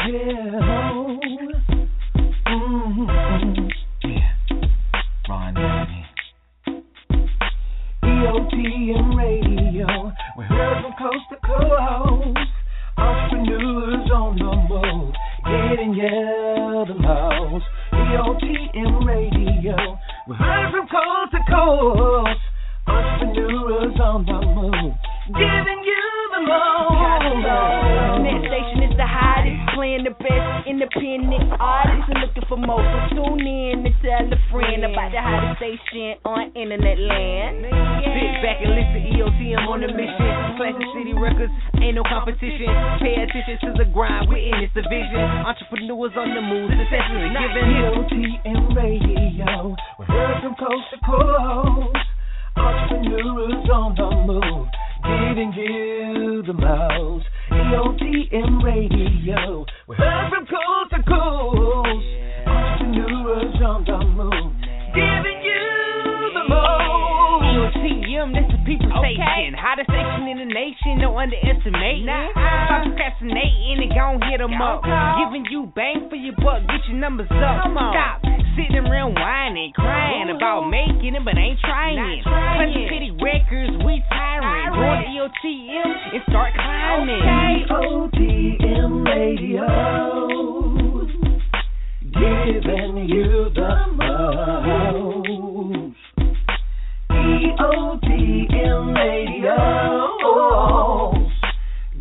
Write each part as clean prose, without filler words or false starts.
Yeah. Yeah. Ron Anthony. EOTM Radio. We're heard from coast to coast. Entrepreneurs on the move. Getting you the most. EOTM Radio. We're heard from coast to coast. Entrepreneurs on the move. Giving you the most. Net station is the hottest, playing the best independent artists and looking for more. So tune in and tell a friend about the hottest station on internet land. Sit back and listen to EOTM on the mission. Classic City Records, ain't no competition. Pay attention to the grind, we're in this division. Entrepreneurs on the move, success is a given. EOTM Radio, we're heard from coast to coast. Entrepreneurs on the move, giving you the most. EOTM Radio, we're heard from coast to coast. Entrepreneurs on the move, giving you the most. EOTM, that's the people station. Hottest station in the nation, no underestimating. Stop procrastinating and gon' hit them up. Giving you bang for your buck, get your numbers up. Stop sitting around whining, crying about making it, but ain't trying. Classic City Records, we tiring. Join EOTM and start climbing. EOTM Radio, giving you the most. EOTM Radio,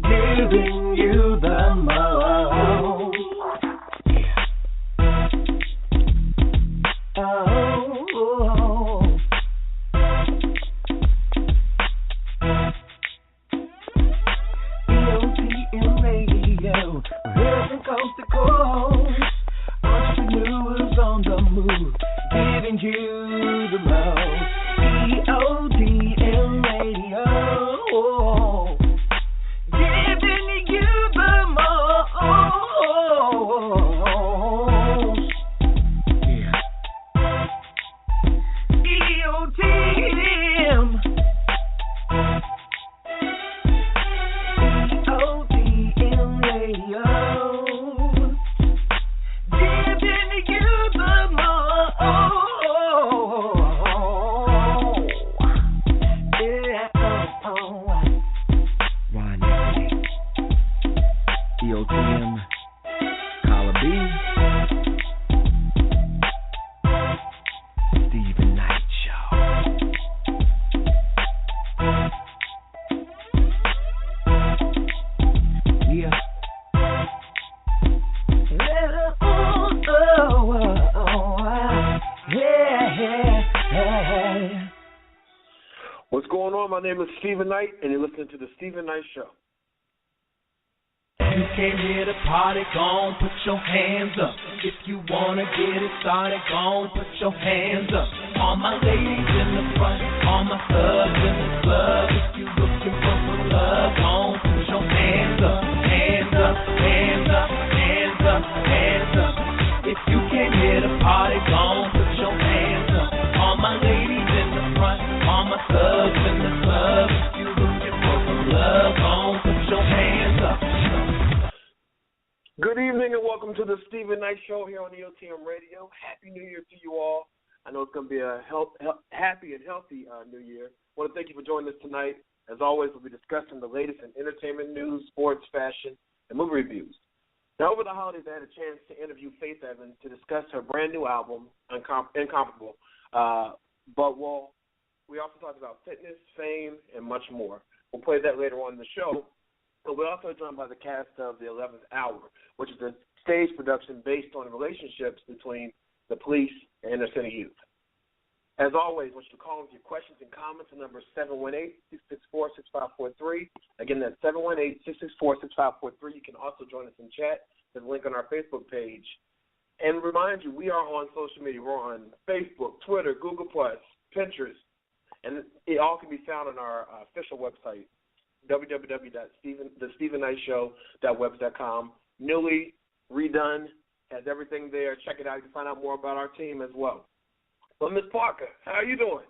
giving you the most. EOTM Radio, we're from coast to coast. Entrepreneurs on the move, giving you the most. EOTM Radio, giving you the most. Yeah. EOTM. EOTM Radio, giving you the most. Yeah. Ron Anthony. EOTM. Collar B. Stephen Knight Show. Yeah. Yeah. What's going on? My name is Stephen Knight, and you're listening to The Stephen Knight Show. You came here to party, gon' put your hands up. If you wanna get it started, gon' put your hands up. All my ladies in the front, all my thugs in the club. If you looking for some love, gon' put your hands up. Hands up, hands up, hands up, hands up. If you came here to party, gon' put your hands up. All my ladies in the front, all my thugs in the club. If you looking for some love, gon' put your hands up. Good evening and welcome to the Stephen Knight Show here on EOTM Radio. Happy New Year to you all. I know it's going to be a happy and healthy New Year. I want to thank you for joining us tonight. As always, we'll be discussing the latest in entertainment news, sports, fashion, and movie reviews. Now, over the holidays, I had a chance to interview Faith Evans to discuss her brand new album, Incomparable. We also talked about fitness, fame, and much more. We'll play that later on in the show. But we're also joined by the cast of The 11th Hour, which is a stage production based on relationships between the police and inner city youth. As always, once you call with your questions and comments, the number is 718-664-6543. Again, that's 718-664-6543. You can also join us in chat. There's a link on our Facebook page. And remind you, we are on social media. We're on Facebook, Twitter, Google+, Pinterest, and it all can be found on our official website, www.thestephennightshow.webs.com. Newly redone, has everything there. Check it out. You can find out more about our team as well. Well, Ms. Parker, how are you doing?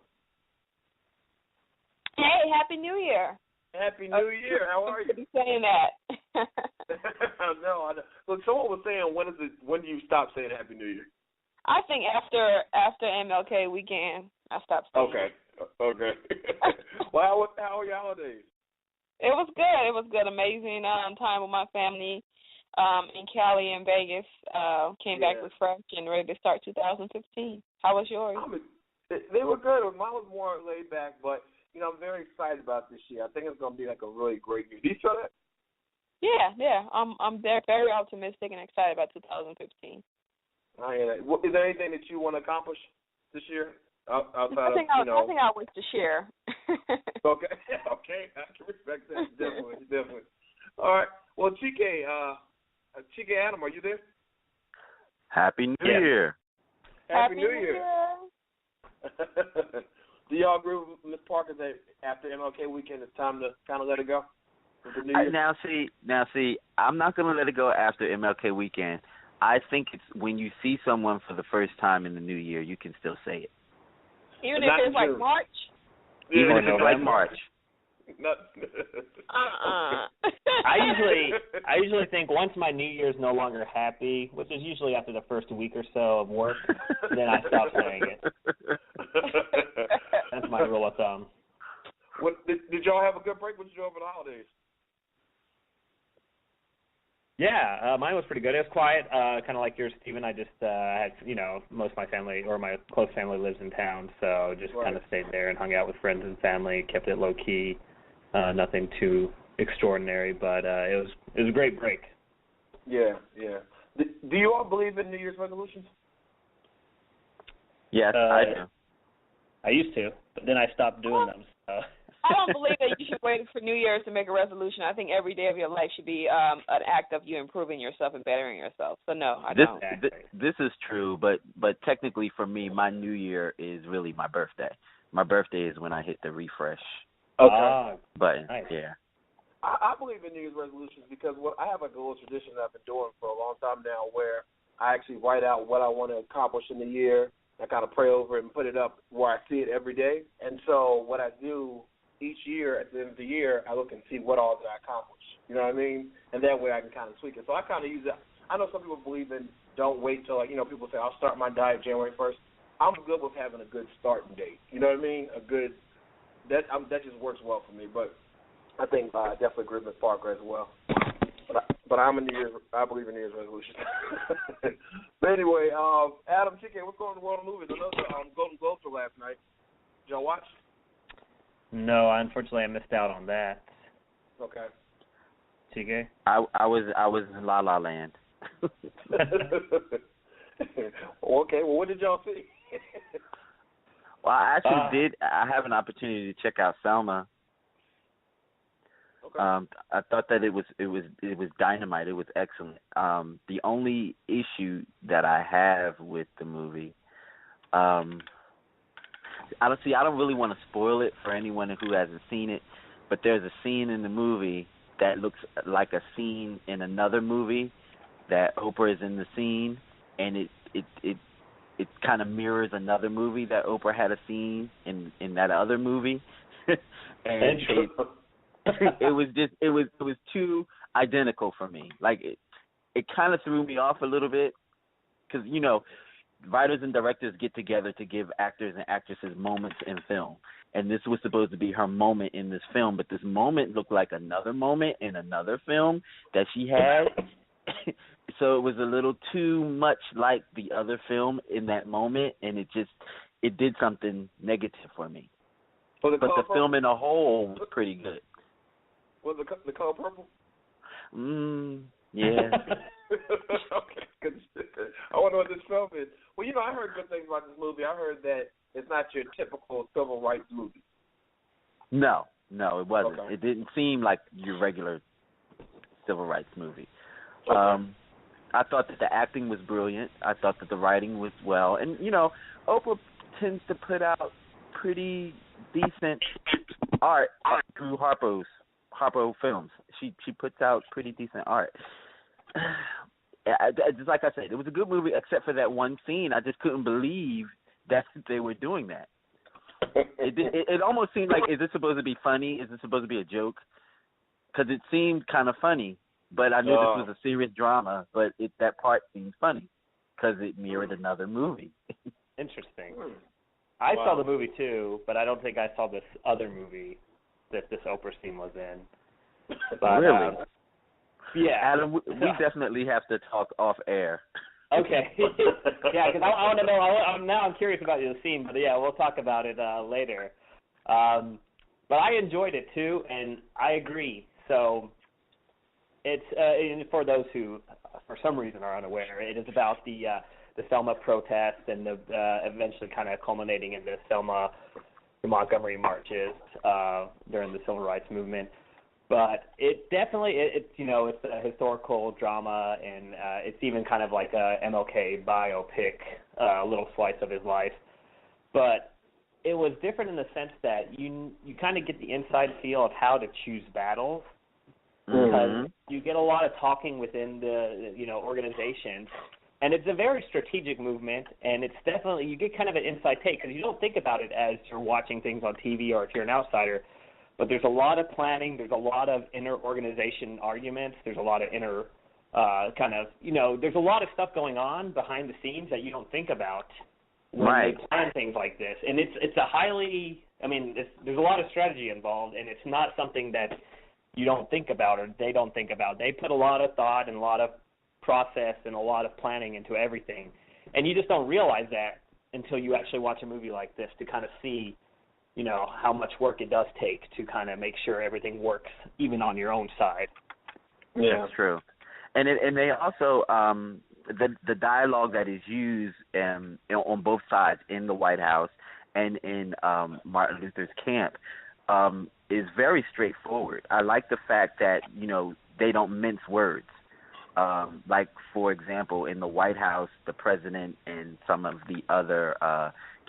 Hey, Happy New Year. Happy New Year. How are you? Be saying that. No, I know. Look, someone was saying, when do you stop saying Happy New Year? I think after MLK weekend, I stopped saying Okay. Well, how are your holidays? It was good. It was good. Amazing time with my family in Cali and Vegas. Came back refreshed and ready to start 2015. How was yours? They were good. Mine was more laid back, but I'm very excited about this year. I think it's going to be like a really great year. Do you feel that? Yeah. I'm very optimistic and excited about 2015. I hear that. Is there anything that you want to accomplish this year? Outside I think I wish to share. Okay, I can respect that. Definitely. All right. Well, Chike Adam, are you there? Happy New Year. Happy New Year. Do y'all agree with Ms. Parker that after MLK weekend it's time to kind of let it go? Now see, I'm not going to let it go after MLK weekend. I think it's when you see someone for the first time in the new year, you can still say it. Even if it's like March? Even if it's like March. I usually think once my New Year's no longer happy, which is usually after the first week or so of work, then I stop saying it. That's my rule of thumb. Did y'all have a good break? What did you do over the holidays? Yeah, mine was pretty good. It was quiet, kind of like yours, Stephen. I just had, most of my family or my close family lives in town, so just kind of stayed there and hung out with friends and family, kept it low key, nothing too extraordinary, but it was a great break. Yeah. Do you all believe in New Year's resolutions? Yes, I do. I used to, but then I stopped doing them. So. I don't believe that you should wait for New Year's to make a resolution. I think every day of your life should be an act of you improving yourself and bettering yourself. So, no, I don't. This is true, but technically for me, my New Year is really my birthday. My birthday is when I hit the refresh button. Nice. Yeah. I believe in New Year's resolutions because I have a little tradition that I've been doing for a long time now where I actually write out what I want to accomplish in the year. I kind of pray over it and put it up where I see it every day. And so what I do each year, at the end of the year, I look and see what all did I accomplish. You know what I mean? And that way I can kind of tweak it. So I kind of use that. I know some people believe in don't wait till, people say, I'll start my diet January 1st. I'm good with having a good starting date. You know what I mean? That just works well for me. But I think I definitely agree with Ms. Parker as well. But I believe in New Year's resolutions. But anyway, Adam, Chike, what's going on in the world of movies? I know the Golden Globes were last night. Did y'all watch? No, unfortunately, I missed out on that. Okay. Chike? I was in La La Land. Okay. Well, what did y'all see? Well, I actually did. I have an opportunity to check out Selma. Okay. I thought that it was dynamite. It was excellent. The only issue that I have with the movie, I don't really want to spoil it for anyone who hasn't seen it, but there's a scene in the movie that looks like a scene in another movie that Oprah is in the scene, and it kind of mirrors another movie that Oprah had a scene in that other movie, and it was too identical for me. Like it kind of threw me off a little bit because writers and directors get together to give actors and actresses moments in film. And this was supposed to be her moment in this film, but this moment looked like another moment in another film that she had. So it was a little too much like the other film in that moment, and it did something negative for me. But the film in a whole was pretty good. Was the color purple? Yeah. Okay. I wonder what this film is. Well, I heard good things about this movie. I heard that it's not your typical civil rights movie. No, it wasn't. Okay. It didn't seem like your regular civil rights movie. Okay. I thought that the acting was brilliant. I thought that the writing was well. And, Oprah tends to put out pretty decent art through Harpo Films. She puts out pretty decent art. Just like I said, it was a good movie except for that one scene. I just couldn't believe that they were doing that. It almost seemed like, is this supposed to be funny? Is this supposed to be a joke? Because it seemed kind of funny but I knew this was a serious drama. But that part seemed funny because it mirrored another movie. Interesting. I saw the movie too, but I don't think I saw this other movie that this Oprah scene was in. But, really? Yeah. Adam, we definitely have to talk off air. Okay. Yeah, because I want to know. I'm curious about the scene, but yeah, we'll talk about it later. But I enjoyed it too, and I agree. So it's and for those who, for some reason, are unaware, it is about the Selma protest and the eventually kind of culminating in the Selma Montgomery marches during the Civil Rights Movement. But it definitely, it's a historical drama, and it's even kind of like a MLK biopic, a little slice of his life. But it was different in the sense that you kind of get the inside feel of how to choose battles, because you get a lot of talking within the organization, and it's a very strategic movement, and it's definitely, you get kind of an inside take, because you don't think about it as you're watching things on TV or if you're an outsider. But there's a lot of planning. There's a lot of inter-organization arguments. There's a lot of there's a lot of stuff going on behind the scenes that you don't think about when they plan things like this. And it's a highly, there's a lot of strategy involved, and it's not something that you don't think about or they don't think about. They put a lot of thought and a lot of process and a lot of planning into everything. And you just don't realize that until you actually watch a movie like this to kind of see how much work it does take to kind of make sure everything works, even on your own side. Yeah, that's true. And they also the dialogue that is used on both sides in the White House and in Martin Luther's camp is very straightforward. I like the fact that they don't mince words. Like, for example, in the White House, the president and some of the other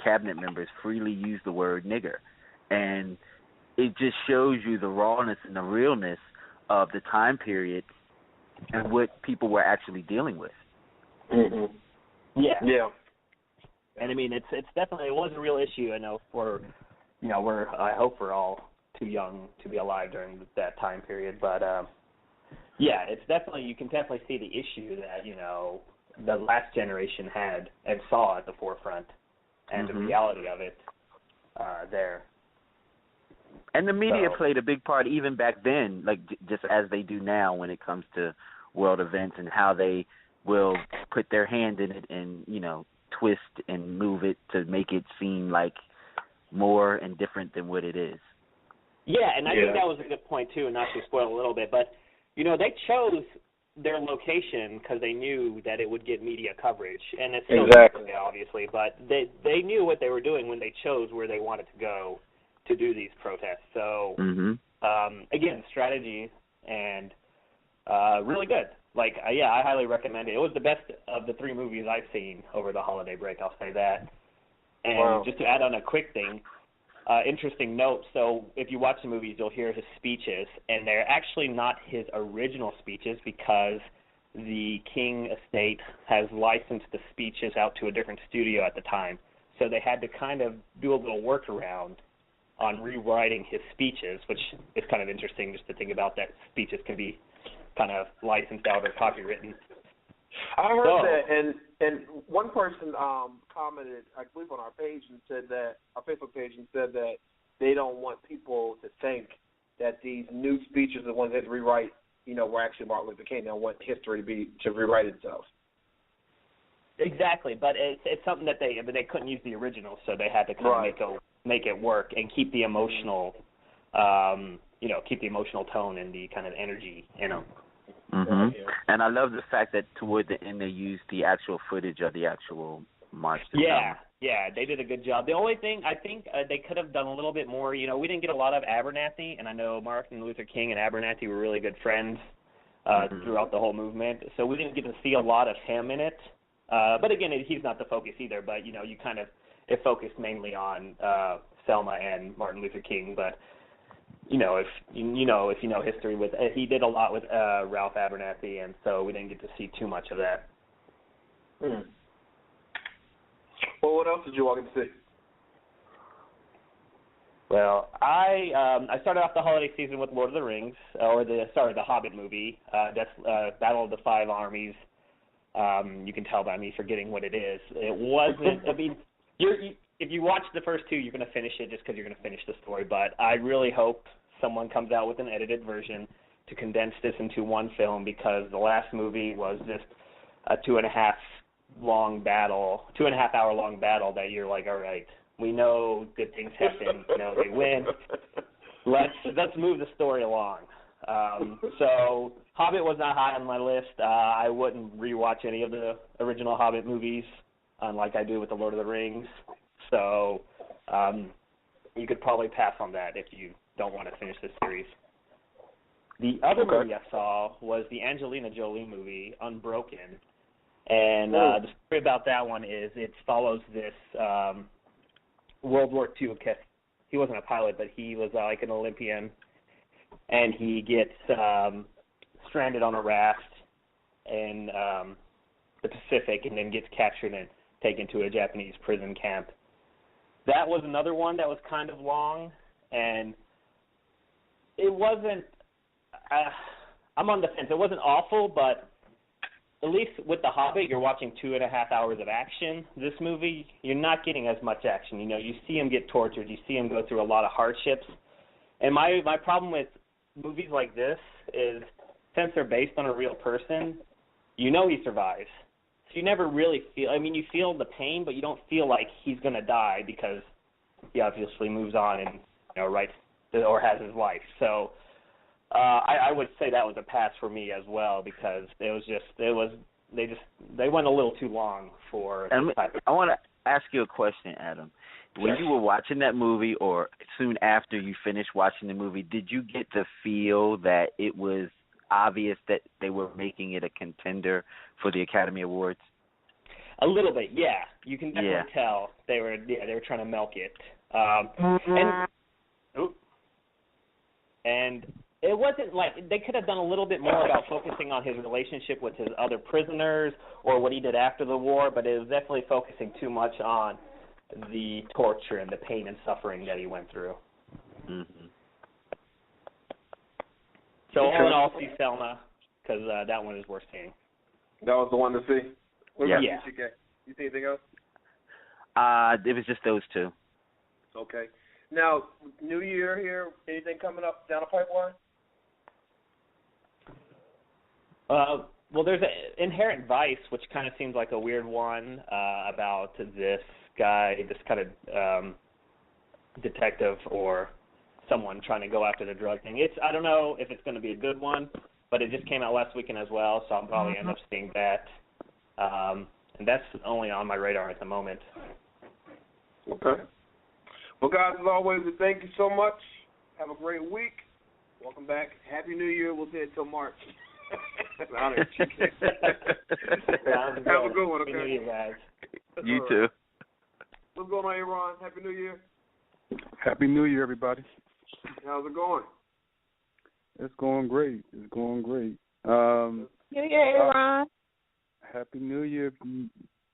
cabinet members freely use the word nigger. And it just shows you the rawness and the realness of the time period and what people were actually dealing with. Mm-hmm. Yeah. And it's definitely, it was a real issue. I know I hope we're all too young to be alive during that time period, but yeah, it's definitely, you can definitely see the issue that, the last generation had and saw at the forefront, and the reality of it there. And the media played a big part even back then, like just as they do now when it comes to world events and how they will put their hand in it and, twist and move it to make it seem like more and different than what it is. Yeah, and I think that was a good point too, not to spoil a little bit, but they chose their location because they knew that it would get media coverage, and it's still exactly obviously, but they knew what they were doing when they chose where they wanted to go to do these protests. So again, strategy and really good. Like, I highly recommend it. It was the best of the three movies I've seen over the holiday break, I'll say that. And just to add on a quick thing, interesting note, so if you watch the movies, you'll hear his speeches, and they're actually not his original speeches because the King estate has licensed the speeches out to a different studio at the time. So they had to kind of do a little workaround on rewriting his speeches, which is kind of interesting just to think about that speeches can be kind of licensed out or copywritten. I heard that, and one person commented, I believe, on our page and said that, our Facebook page, and said that they don't want people to think that these new speeches, the ones that rewrite, were actually Martin Luther King. They don't want history to rewrite itself. Exactly, but it's something that they couldn't use the original, so they had to kind of make it work and keep the emotional, keep the emotional tone and the kind of energy, And I love the fact that toward the end they used the actual footage of the actual march. Yeah, they did a good job. The only thing I think they could have done a little bit more, we didn't get a lot of Abernathy, and I know Martin Luther King and Abernathy were really good friends throughout the whole movement, so we didn't get to see a lot of him in it. But again, he's not the focus either, but you kind of, it focused mainly on Selma and Martin Luther King, but if you know history, with he did a lot with Ralph Abernathy, and so we didn't get to see too much of that. Well, what else did you all get to see? Well, I started off the holiday season with Lord of the Rings, the Hobbit movie, Battle of the Five Armies. You can tell by me forgetting what it is. It wasn't. I mean, if you watch the first two, you're going to finish it just because you're going to finish the story. But I really hope someone comes out with an edited version to condense this into one film, because the last movie was just a 2.5 hour long battle that you're like, all right, we know good things happen, they win. Let's move the story along. So Hobbit was not high on my list. I wouldn't rewatch any of the original Hobbit movies, unlike I do with the Lord of the Rings. So you could probably pass on that if you don't want to finish the series. The other movie I saw was the Angelina Jolie movie, Unbroken. And the story about that one is it follows this World War II. He wasn't a pilot, but he was like an Olympian. And he gets stranded on a raft in the Pacific and then gets captured and taken to a Japanese prison camp. That was another one that was kind of long, and it wasn't I'm on the fence. It wasn't awful, but at least with The Hobbit, you're watching 2.5 hours of action. This movie, you're not getting as much action. You see him get tortured. You see him go through a lot of hardships. And my problem with movies like this is, since they're based on a real person, he survives. So you never really feel, you feel the pain, but you don't feel like he's going to die, because he obviously moves on and, or has his life. So I would say that was a pass for me as well, because they went a little too long for. I want to ask you a question, Adam. When you were watching that movie, or soon after you finished watching the movie, did you get the feel that it was obvious that they were making it a contender for the Academy Awards? A little bit, yeah. You can definitely tell they were trying to milk it. And it wasn't like they could have done a little bit more about focusing on his relationship with his other prisoners or what he did after the war, but it was definitely focusing too much on the torture and the pain and suffering that he went through. Mm-hmm. So all in all, see Selma, because that one is worth seeing. That was the one to see? What about you, CK? You see anything else? It was just those two. Okay. Now, New Year here, anything coming up down the pipeline? Well, there's Inherent Vice, which kind of seems like a weird one about this guy, this kind of detective or someone trying to go after the drug thing. I don't know if it's going to be a good one, but it just came out last weekend as well, so I'll probably end up seeing that. And that's only on my radar at the moment. Okay. Well, guys, as always, thank you so much. Have a great week. Welcome back. Happy New Year. We'll see you until March. Have a good one, okay? Happy New Year, guys. You too. What's going on, Aaron? Happy New Year. Happy New Year, everybody. How's it going? It's going great. New Year, Aaron. Happy New Year,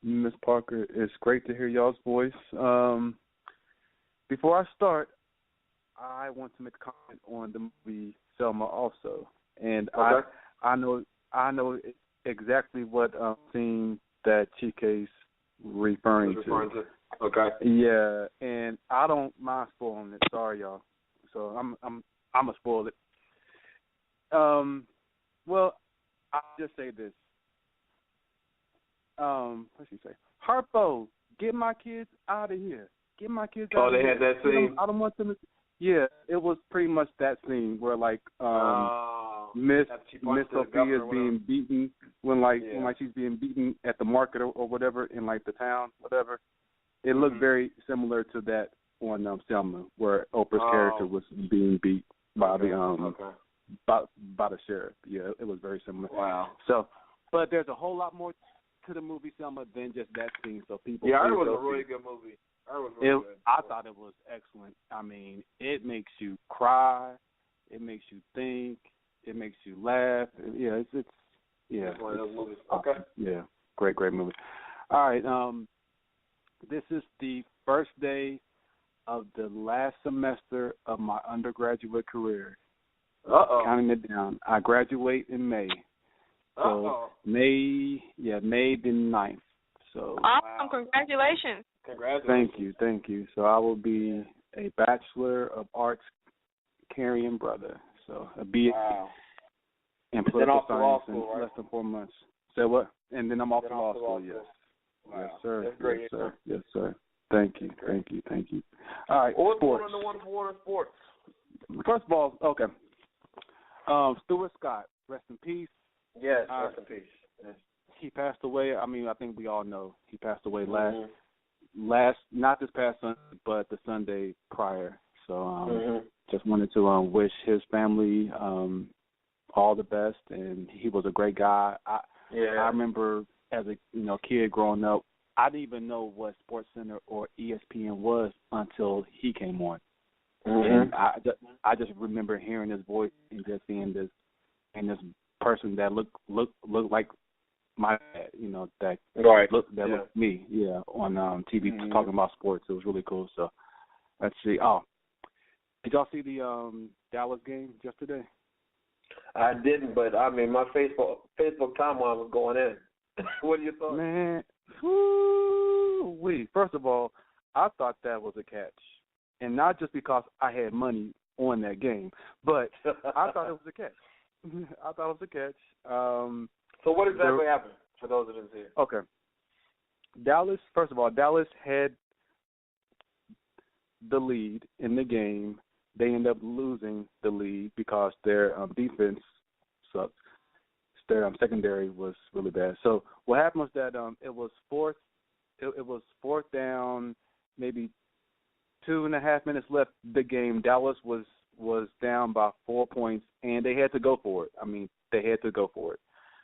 Miss Parker. It's great to hear y'all's voice. Before I start, I want to make a comment on the movie Selma also. And okay. I know exactly what scene that Chike's referring to. Okay. Yeah, and I don't mind spoiling it. Sorry, y'all. So I'm gonna spoil it. Well, I'll just say this. What she say? Harpo, get my kids out of here. Get my kids out of here. Oh, they had that scene? I don't want them to. Yeah, it was pretty much that scene where Miss Sophia is being beaten when she's being beaten at the market or whatever in the town, whatever. It looked very similar to that on Selma, where Oprah's character was being beat by the by the sheriff. Yeah, it was very similar. Wow. So, but there's a whole lot more to the movie Selma than just that scene. So people. Yeah, it was a really good movie. I thought it was excellent. I mean, it makes you cry, it makes you think, it makes you laugh. Yeah, it's one of those movies. Okay. Yeah, great movie. All right, this is the first day of the last semester of my undergraduate career. Counting it down. I graduate in May. So May the 9th. So awesome! Congratulations. Thank you. So I will be a Bachelor of Arts carrying brother. So a BA in political science in less than 4 months. So what? And then I'm off to law school. Yes. Wow. Yes, sir. That's great. Yes, sir. Yes, sir. Thank you. All right. What's sports. going on in the wonderful world of sports? First of all, okay. Stuart Scott, rest in peace. Yes, rest in peace. Yes. He passed away. I mean, I think we all know he passed away last not this past Sunday, but the Sunday prior. So just wanted to wish his family all the best, and he was a great guy. I remember as a kid growing up, I didn't even know what SportsCenter or ESPN was until he came on. And I just remember hearing his voice and just seeing this person that looked like my dad, that looked like me, on TV talking about sports. It was really cool. So let's see. Oh, did y'all see the Dallas game yesterday? I didn't, but I mean my Facebook timeline was going in. What are your thoughts? Man, first of all, I thought that was a catch. And not just because I had money on that game, but I thought it was a catch. So what exactly happened for those that didn't see it? Okay. Dallas had the lead in the game. They ended up losing the lead because their defense sucked. Their secondary was really bad. So what happened was that it was fourth down, maybe 2.5 minutes left the game. Dallas was down by 4 points, and they had to go for it. I mean, they had to go for it.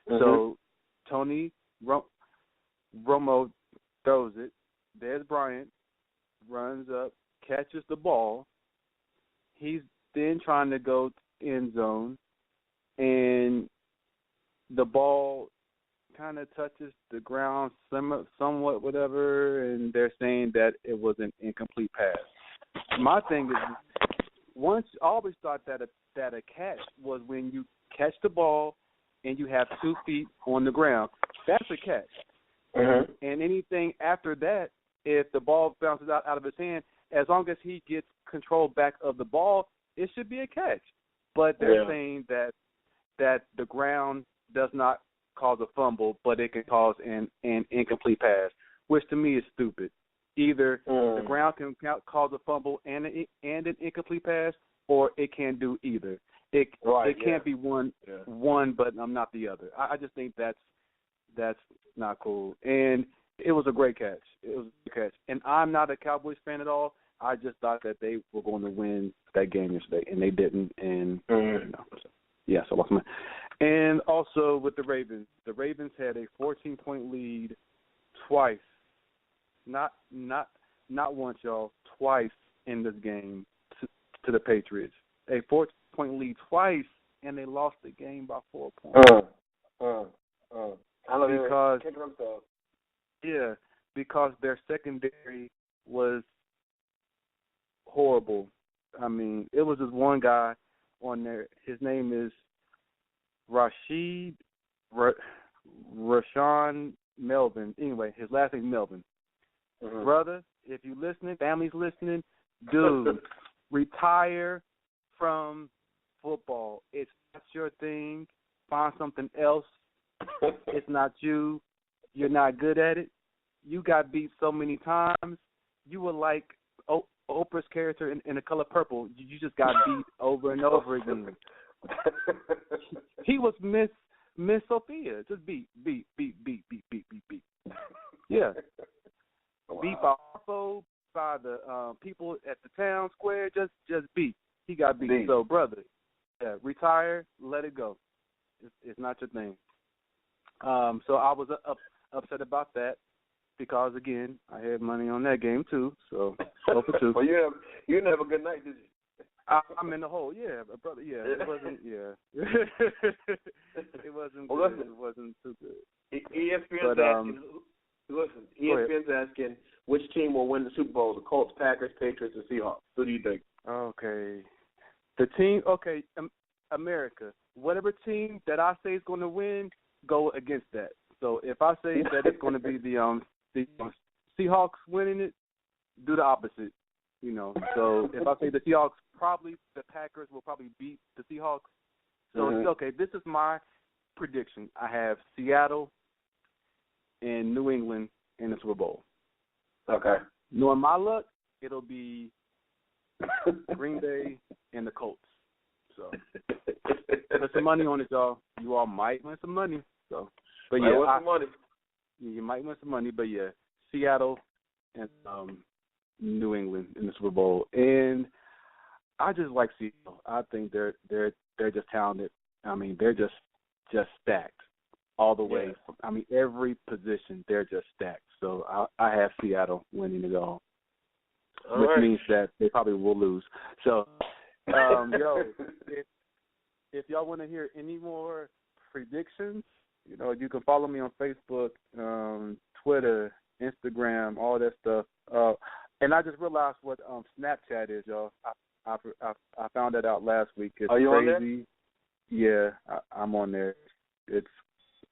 So Tony Romo throws it. Des Bryant runs up, catches the ball. He's then trying to go end zone, and the ball kind of touches the ground somewhat, whatever, and they're saying that it was an incomplete pass. My thing is, I always thought that a catch was when you catch the ball and you have 2 feet on the ground. That's a catch. And anything after that, if the ball bounces out of his hand, as long as he gets control back of the ball, it should be a catch. But they're saying that the ground does not cause a fumble, but it can cause an incomplete pass, which to me is stupid. Either the ground can cause a fumble and an incomplete pass, or it can't do either. It can't be one, but I'm not the other. I just think that's not cool. And it was a great catch. And I'm not a Cowboys fan at all. I just thought that they were going to win that game yesterday, and they didn't. And so I lost my. And also with the Ravens had a 14-point lead twice, not once, y'all, twice in this game to the Patriots. A 14-point lead twice, and they lost the game by 4 points. Because their secondary was horrible. I mean, it was this one guy on there. His name is Rashawn Melvin. Anyway, his last name is Melvin. Brother, if you listening, family's listening, dude, retire from football. It's not your thing. Find something else. It's not you. You're not good at it. You got beat so many times. You were like Oprah's character in The Color Purple. You just got beat over and over again. He was Miss Sophia. Just beat. Yeah. Wow. Beat by the people at the town square. Just beat. He got beat. So, brother, retire. Let it go. It's not your thing. So I was upset about that because, again, I had money on that game too. So 0 for 2. Well, you didn't have a good night, did you? I'm in the hole, brother. Yeah, it wasn't. Yeah, it wasn't. Well, good. It wasn't too good. ESPN's asking. Listen, ESPN's asking which team will win the Super Bowl? The Colts, Packers, Patriots, or Seahawks? Who do you think? Okay. The team, okay, America. Whatever team that I say is going to win, go against that. So if I say that it's going to be the Seahawks winning it, do the opposite. You know, so if I say the Seahawks, probably the Packers will probably beat the Seahawks. So, okay, this is my prediction. I have Seattle and New England in the Super Bowl. Okay. Knowing my luck, it'll be Green Bay and the Colts. So put some money on it, y'all. You all might win some money. So, but yeah, you might win some money. But yeah, Seattle and New England in the Super Bowl, and I just like Seattle. I think they're just talented. I mean, they're just stacked all the way. I mean, every position they're just stacked. So I have Seattle winning it all, which means that they probably will lose. So, if y'all want to hear any more predictions, you know, you can follow me on Facebook, Twitter, Instagram, all that stuff. And I just realized what Snapchat is, y'all. I found that out last week. It's Are you crazy. on there? Yeah, I'm on there. It's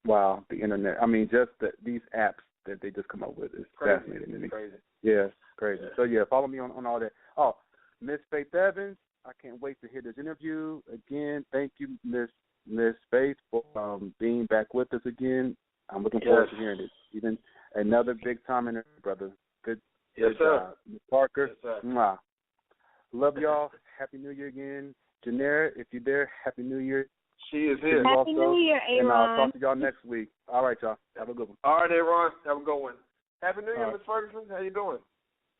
wow, the internet. I mean, just these apps that they just come up with is fascinating to me. Crazy. Yeah, it's crazy. So yeah, follow me on all that. Oh, Miss Faith Evans, I can't wait to hear this interview again. Thank you, Miss Faith, for being back with us again. I'm looking forward to hearing it. Even another big time interview, brother. Good. Yes, sir. Ms. Parker. Yes, sir. Mwah. Love y'all. Happy New Year again. Janera, if you're there, Happy New Year. She is here. Happy New Year, Aaron. And I'll talk to y'all next week. All right, y'all. Have a good one. All right, Aaron. Have a good one. Happy New Year, Miss Ferguson. How you doing?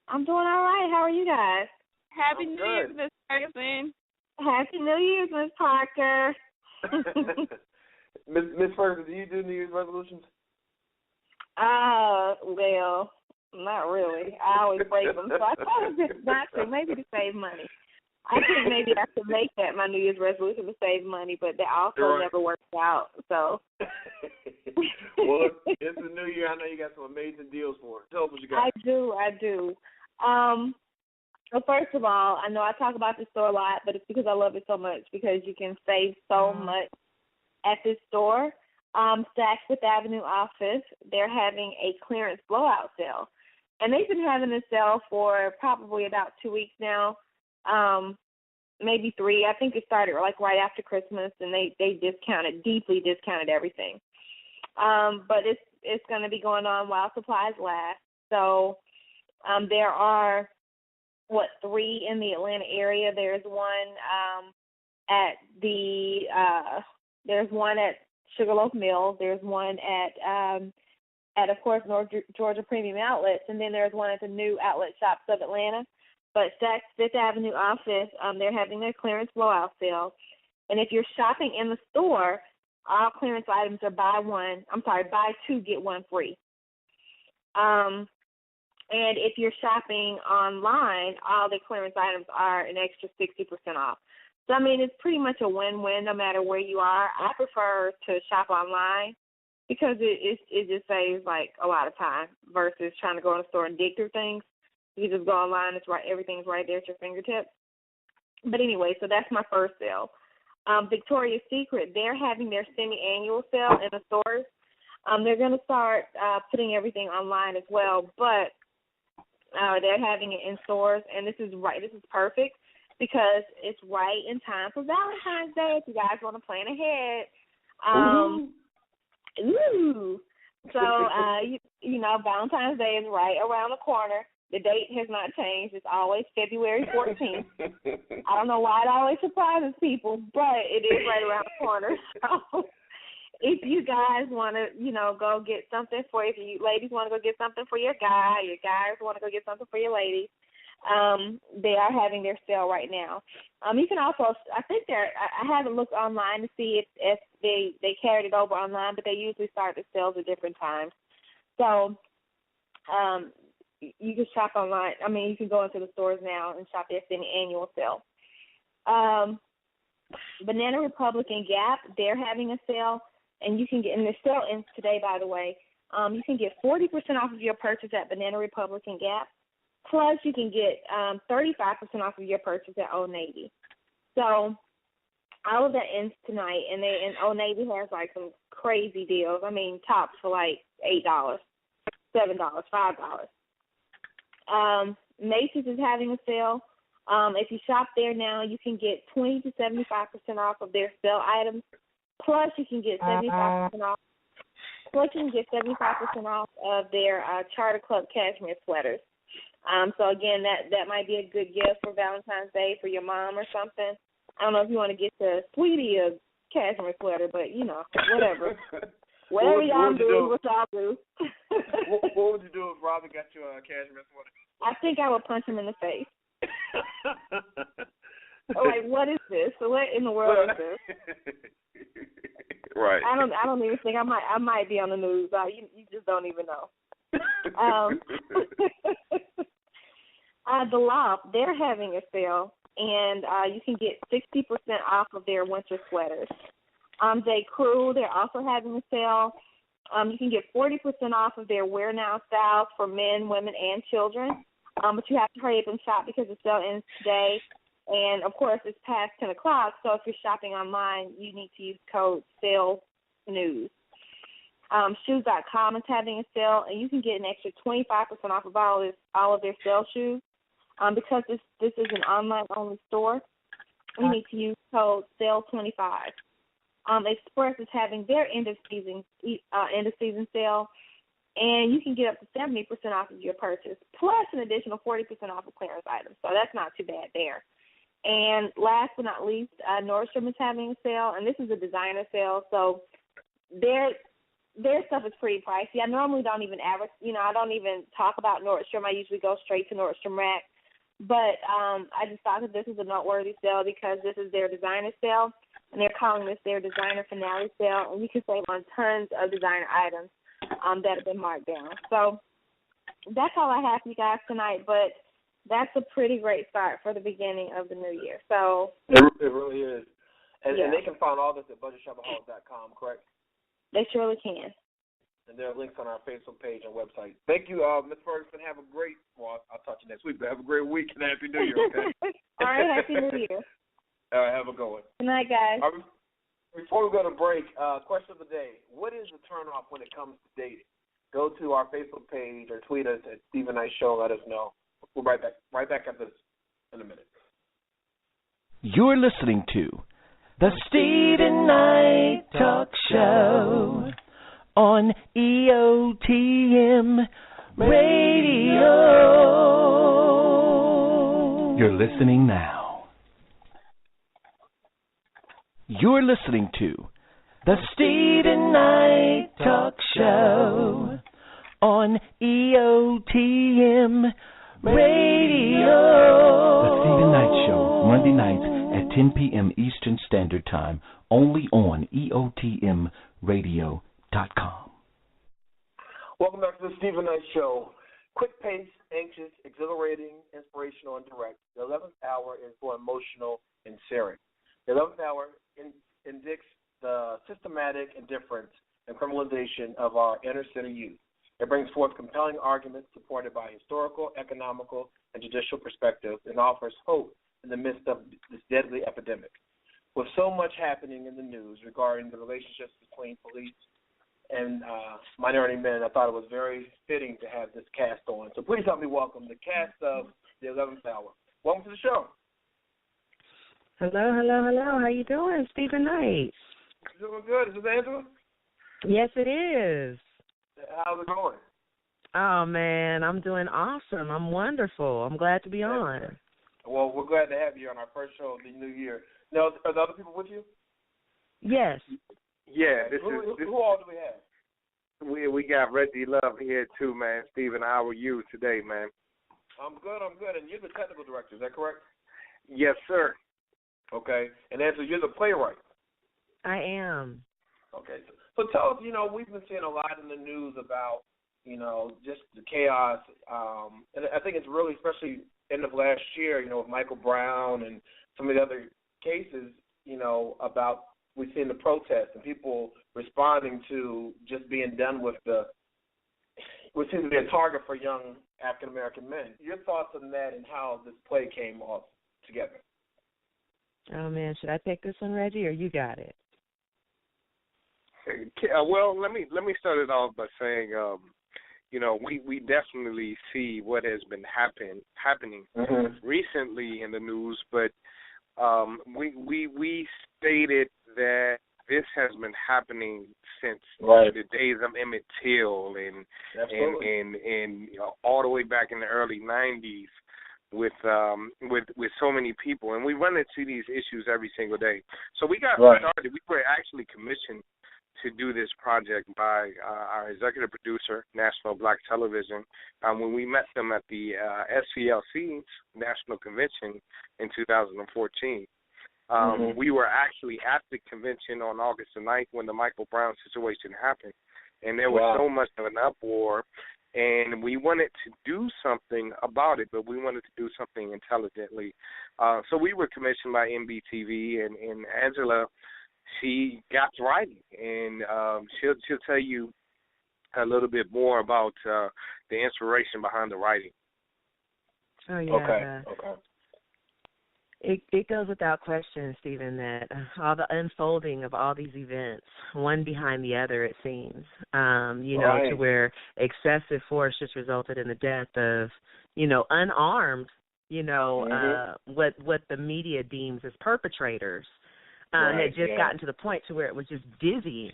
I'm doing all right. How are you guys? Happy New Year, Miss Ferguson. Happy New Year, Miss Parker. Miss Ferguson, do you do New Year's resolutions? Well, not really. I always break them, so I thought just not to, maybe to save money. I think maybe I should make that my New Year's resolution to save money, but that also never works out. So. Well, it's the new year. I know you got some amazing deals for it. Tell us what you got. I do. Well, first of all, I know I talk about this store a lot, but it's because I love it so much, because you can save so much at this store. Saks Fifth Avenue office, they're having a clearance blowout sale. And they've been having this sale for probably about 2 weeks now, maybe 3. I think it started like right after Christmas, and they deeply discounted everything. But it's going to be going on while supplies last. So there are, 3 in the Atlanta area. There's one there's one at Sugarloaf Mills. There's one at of course North Georgia Premium Outlets, and then there's one at the new Outlet Shops of Atlanta. But Saks Fifth Avenue office, they're having their clearance blowout sale, and if you're shopping in the store, all clearance items are buy 2 get 1 free. And if you're shopping online, all the clearance items are an extra 60% off. So, I mean, it's pretty much a win-win no matter where you are. I prefer to shop online because it just saves, like, a lot of time versus trying to go in a store and dig through things. You just go online, everything's right there at your fingertips. But anyway, so that's my first sale. Victoria's Secret, they're having their semi-annual sale in the stores. They're going to start putting everything online as well, but they're having it in stores, and this is perfect because it's right in time for Valentine's Day if you guys want to plan ahead. So, Valentine's Day is right around the corner. The date has not changed. It's always February 14th. I don't know why it always surprises people, but it is right around the corner. So if you guys want to, go get something if you ladies want to go get something for your guys want to go get something for your ladies, they are having their sale right now. You can also, I think I haven't looked online to see if they carried it over online, but they usually start the sales at different times. So, you can shop online. I mean, you can go into the stores now and shop their semi-annual sale. Banana Republic and Gap, they're having a sale, and you can get, and the sale ends today, by the way. You can get 40% off of your purchase at Banana Republic and Gap. Plus, you can get 35% off of your purchase at Old Navy. So all of that ends tonight, and Old Navy has like some crazy deals. I mean, tops for like $8, $7, $5. Macy's is having a sale. If you shop there now, you can get 20 to 75% off of their sale items. Plus, you can get 75% off. Plus, you can get 75% off of their Charter Club cashmere sweaters. So again, that might be a good gift for Valentine's Day for your mom or something. I don't know if you want to get the sweetie a cashmere sweater, but whatever. Whatever y'all do, what y'all do. What would you do if Robin got you a cashmere sweater? I think I would punch him in the face. Like, what is this? What in the world is this? Right. I don't even think I might be on the news. You just don't even know. The Loft, they're having a sale, and you can get 60% off of their winter sweaters. J. Crew, they're also having a sale. You can get 40% off of their wear now styles for men, women, and children. But you have to hurry up and shop because the sale ends today. And, of course, it's past 10 o'clock, so if you're shopping online, you need to use code SALENEWS. Shoes.com is having a sale, and you can get an extra 25% off of all of their sale shoes. Because this is an online-only store, you need to use code SALE25. Express is having their end of season sale, and you can get up to 70% off of your purchase, plus an additional 40% off of clearance items. So that's not too bad there. And last but not least, Nordstrom is having a sale, and this is a designer sale, so their stuff is pretty pricey. I normally don't even I don't even talk about Nordstrom. I usually go straight to Nordstrom Rack. But I just thought that this is a noteworthy sale because this is their designer sale, and they're calling this their designer finale sale, and you can save on tons of designer items that have been marked down. So that's all I have for you guys tonight, but that's a pretty great start for the beginning of the new year. So it really is. And they can find all this at budgetshopaholic.com, correct? They surely can. And there are links on our Facebook page and website. Thank you, Ms. Ferguson. Have a great, I'll talk to you next week, but have a great week and Happy New Year, okay? All right, Happy New Year. All right, have a good one. Good night, guys. Before we go to break, question of the day. What is the turnoff when it comes to dating? Go to our Facebook page or tweet us at Stephen Knight Show. Let us know. We'll be right back after this in a minute. You're listening to the Stephen Knight Talk Show on EOTM Radio. You're listening now. You're listening to the Stephen Knight Talk Show on EOTM Radio. The Stephen Knight Show, Monday nights at 10 p.m. Eastern Standard Time, only on EOTMRadio.com. Welcome back to the Stephen Knight Show. Quick pace, anxious, exhilarating, inspirational, and direct. The 11th hour is for emotional and serious. The 11th hour indicates the systematic indifference and criminalization of our inner city youth. It brings forth compelling arguments supported by historical, economical, and judicial perspectives and offers hope in the midst of this deadly epidemic. With so much happening in the news regarding the relationships between police and minority men, I thought it was very fitting to have this cast on. So please help me welcome the cast of the 11th Hour. Welcome to the show. Hello. How you doing, Stephen Knight? Doing good. Is this Angela? Yes, it is. How's it going? Oh, man, I'm doing awesome. I'm wonderful. I'm glad to be on. Well, we're glad to have you on our first show of the new year. Now, are the other people with you? Yes. Yeah. Who all do we have? We got Reggie Love here, too, man. Stephen, how are you today, man? I'm good. And you're the technical director, is that correct? Yes, sir. Okay. And Angela, you're the playwright. I am. Okay. So tell us, we've been seeing a lot in the news about, just the chaos. And I think it's really, especially end of last year, with Michael Brown and some of the other cases, about we've seen the protests and people responding to just being done with the, which seems to be a target for young African American men. Your thoughts on that and how this play came off together? Oh man, should I take this one, Reggie, or you got it? Well, let me start it off by saying, we definitely see what has been happening recently in the news, but we stated that this has been happening since the days of Emmett Till and all the way back in the early 90s with so many people, and we run into these issues every single day. So we got started. We were actually commissioned to do this project by our executive producer, National Black Television, when we met them at the SCLC's National Convention in 2014. We were actually at the convention on August the 9th when the Michael Brown situation happened, and there was so much of an uproar, and we wanted to do something about it, but we wanted to do something intelligently. So we were commissioned by MBTV, and Angela, she got writing, and she'll tell you a little bit more about the inspiration behind the writing. Oh yeah. Okay. It goes without question, Stephen, that all the unfolding of all these events, one behind the other, it seems, to where excessive force just resulted in the death of, unarmed, what the media deems as perpetrators. Had just gotten to the point to where it was just dizzying,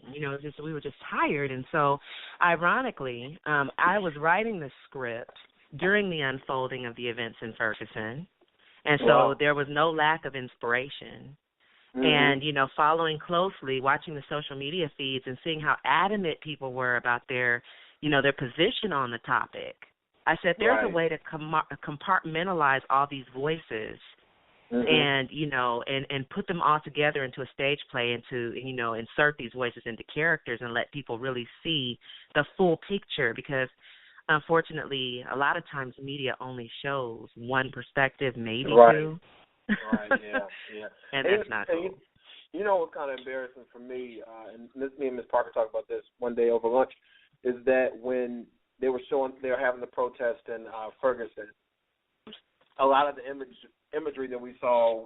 we were just tired. And so, ironically, I was writing the script during the unfolding of the events in Ferguson, and so there was no lack of inspiration. And, following closely, watching the social media feeds and seeing how adamant people were about their position on the topic, I said there's a way to compartmentalize all these voices. And and put them all together into a stage play, and to insert these voices into characters and let people really see the full picture, because unfortunately a lot of times media only shows one perspective, maybe two. And that's not cool. What's kind of embarrassing for me, and me and Ms. Parker talked about this one day over lunch, is that when they were having the protest in Ferguson, a lot of the imagery that we saw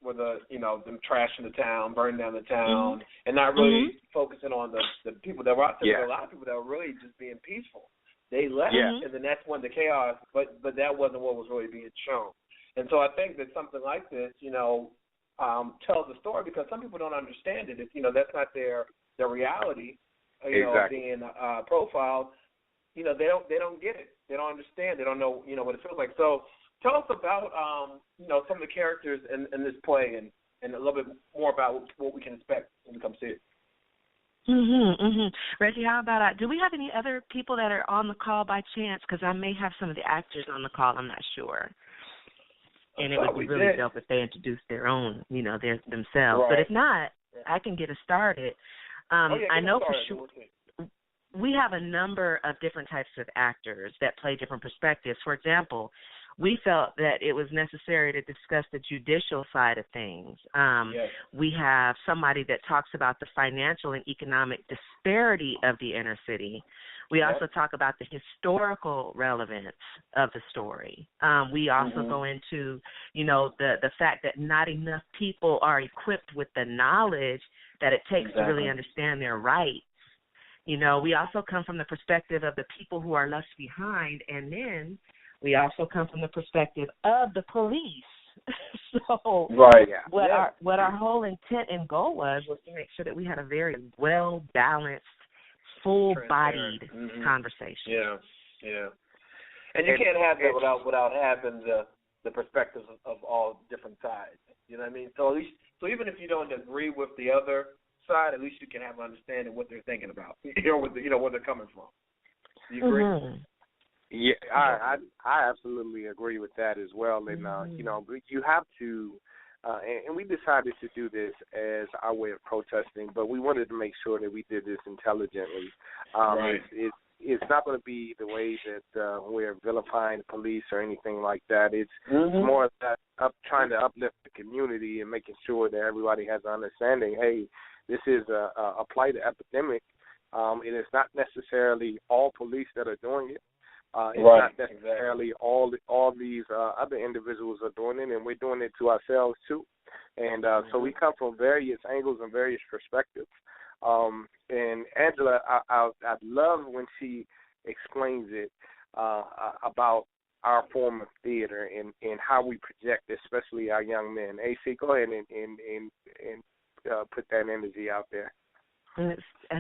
were them trashing the town, burning down the town, and not really focusing on the people that were out there. There were a lot of people that were really just being peaceful. They left, and then that's when the chaos, but that wasn't what was really being shown. And so I think that something like this, tells a story, because some people don't understand it. If that's not their reality, being profiled, they don't get it. They don't understand. They don't know, what it feels like. So tell us about, some of the characters in this play, and a little bit more about what we can expect when we come see it. Reggie, how about do we have any other people that are on the call by chance? Because I may have some of the actors on the call. I'm not sure. And it would be really dope if they introduced their own, themselves. But if not, I can get us started. I know for sure we have a number of different types of actors that play different perspectives. For example, we felt that it was necessary to discuss the judicial side of things. We have somebody that talks about the financial and economic disparity of the inner city. We also talk about the historical relevance of the story. We also go into, the fact that not enough people are equipped with the knowledge that it takes to really understand their rights. We also come from the perspective of the people who are left behind, and then we also come from the perspective of the police. So what our whole intent and goal was to make sure that we had a very well-balanced, full-bodied conversation. And you can't have that without having the perspectives of all different sides. You know what I mean? So even if you don't agree with the other side, at least you can have an understanding of what they're thinking about, where they're coming from. Do you agree? Yeah, I absolutely agree with that as well. And you have to, and we decided to do this as our way of protesting, but we wanted to make sure that we did this intelligently. It's not going to be the way that we're vilifying the police or anything like that. It's more of that trying to uplift the community and making sure that everybody has an understanding. Hey, this is a plight epidemic, It is not necessarily all police that are doing it. It's not necessarily all these other individuals are doing it, and we're doing it to ourselves too. And so we come from various angles and various perspectives. And Angela, I love when she explains it about our form of theater and how we project, especially our young men. AC, go ahead and put that energy out there.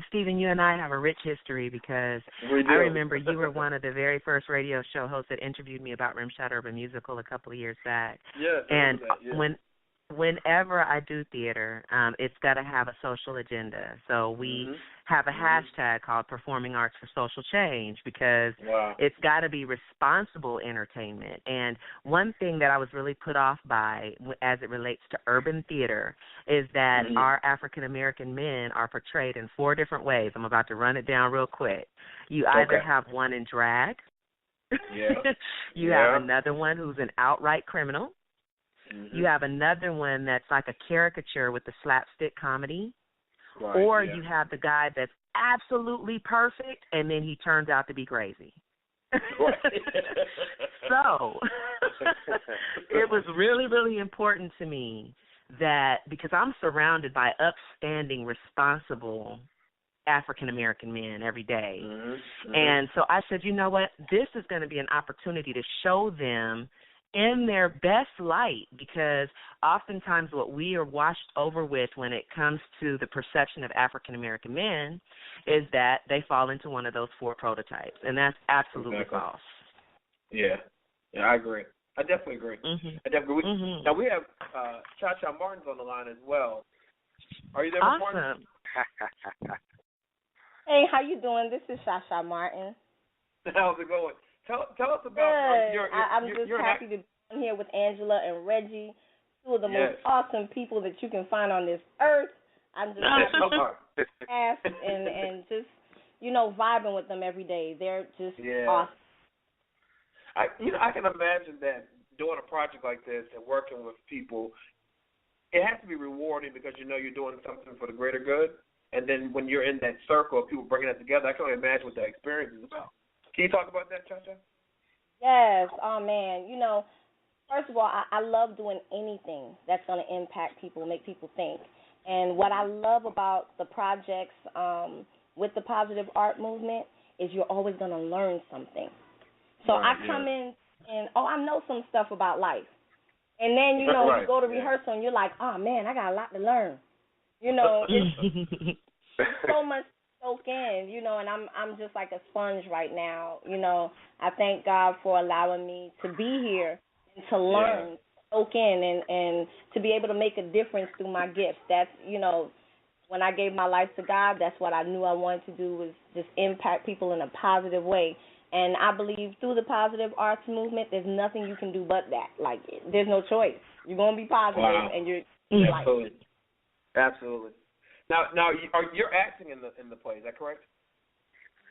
Stephen, you and I have a rich history because I remember you were one of the very first radio show hosts that interviewed me about Rimshot Urban Musical a couple of years back. Yes, and whenever I do theater, it's got to have a social agenda. So we have a hashtag called Performing Arts for Social Change because it's got to be responsible entertainment. And one thing that I was really put off by as it relates to urban theater is that our African-American men are portrayed in 4 different ways. I'm about to run it down real quick. You either have one in drag. You have another one who's an outright criminal. You have another one that's like a caricature with the slapstick comedy. Or you have the guy that's absolutely perfect, and then he turns out to be crazy. So it was really, really important to me that because I'm surrounded by upstanding, responsible African-American men every day. And so I said, you know what, this is going to be an opportunity to show them in their best light, because oftentimes what we are washed over with when it comes to the perception of African-American men is that they fall into one of those 4 prototypes, and that's absolutely false. Yeah, I agree. I definitely agree. Now we have Cha-Cha Martin's on the line as well. Are you there, Martin? Hey, how you doing? This is Cha-Cha Martin. How's it going? Tell us about your I'm just happy to be here with Angela and Reggie, 2 of the most awesome people that you can find on this earth. I'm just happy and just, vibing with them every day. They're just awesome. I can imagine that doing a project like this and working with people, it has to be rewarding because you're doing something for the greater good. And then when you're in that circle of people bringing it together, I can only imagine what that experience is about. Can you talk about that, Cha-Cha? Yes. Oh, man. First of all, I love doing anything that's going to impact people, make people think. And what I love about the projects with the positive art movement is you're always going to learn something. So I come in and, I know some stuff about life. And then, you go to rehearsal and you're like, oh, man, I got a lot to learn. It's so much soak in, and I'm just like a sponge right now. I thank God for allowing me to be here and to learn, soak in, and to be able to make a difference through my gifts. That's, when I gave my life to God, that's what I knew I wanted to do, was just impact people in a positive way. And I believe through the positive arts movement, there's nothing you can do but that. Like, there's no choice. You're going to be positive, and you're Absolutely. Now, you're acting in the play. Is that correct?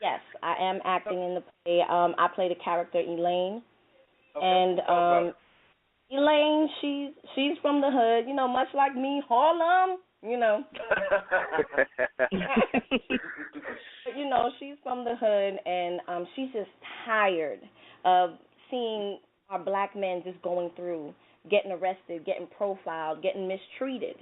Yes, I am acting in the play. I play the character Elaine, and Elaine, she's from the hood. Much like me, Harlem. But, she's from the hood, and she's just tired of seeing our black men just going through, getting arrested, getting profiled, getting mistreated,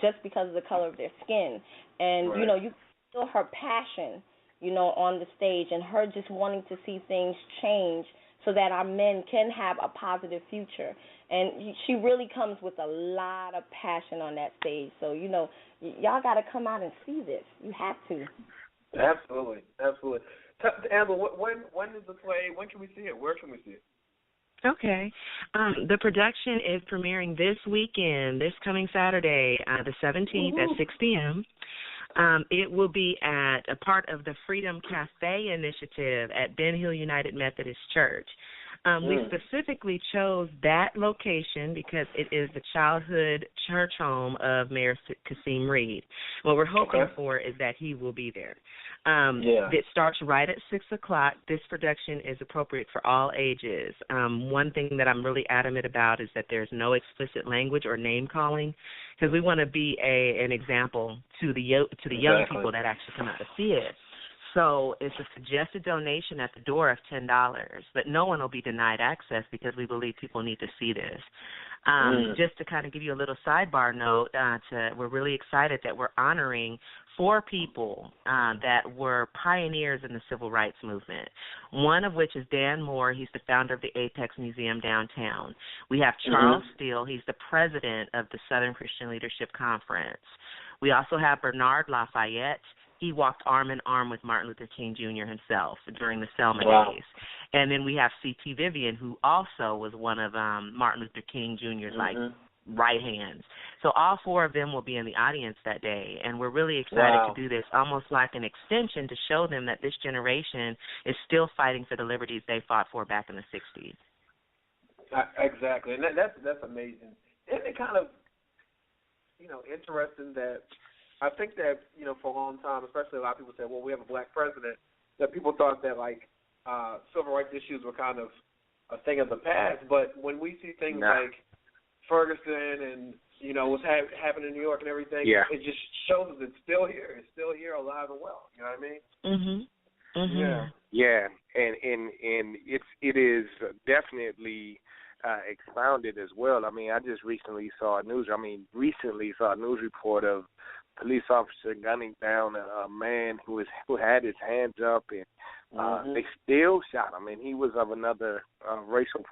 just because of the color of their skin. And, you feel her passion, on the stage, and her just wanting to see things change so that our men can have a positive future. And she really comes with a lot of passion on that stage. So, y'all got to come out and see this. You have to. Absolutely. Amber, when is the play? When can we see it? Where can we see it? Okay. The production is premiering this weekend, this coming Saturday, the 17th at 6 p.m. It will be at a part of the Freedom Cafe initiative at Ben Hill United Methodist Church. We specifically chose that location because it is the childhood church home of Mayor Kasim Reed. What we're hoping for is that he will be there. It starts right at 6 o'clock. This production is appropriate for all ages. One thing that I'm really adamant about is that there's no explicit language or name calling, because we want to be an example to the young people that actually come out to see it. So it's a suggested donation at the door of $10, but no one will be denied access because we believe people need to see this. Just to kind of give you a little sidebar note, we're really excited that we're honoring 4 people that were pioneers in the civil rights movement, one of which is Dan Moore. He's the founder of the Apex Museum downtown. We have Charles Steele. He's the president of the Southern Christian Leadership Conference. We also have Bernard Lafayette. He walked arm in arm with Martin Luther King Jr. himself during the Selma days. And then we have C.T. Vivian, who also was one of Martin Luther King Jr.'s right hands. So all 4 of them will be in the audience that day, and we're really excited to do this, almost like an extension to show them that this generation is still fighting for the liberties they fought for back in the 60s. Exactly, and that's amazing. Isn't it kind of, interesting that I think that, for a long time, especially a lot of people say, well, we have a black president, that people thought that, civil rights issues were kind of a thing of the past. But when we see things like Ferguson and, what's happening in New York and everything, it just shows it's still here. It's still here, alive and well. You know what I mean? Yeah, and it is definitely expounded as well. I mean, I just recently saw a news report of police officer gunning down a man who had his hands up, and they still shot him, and he was of another racial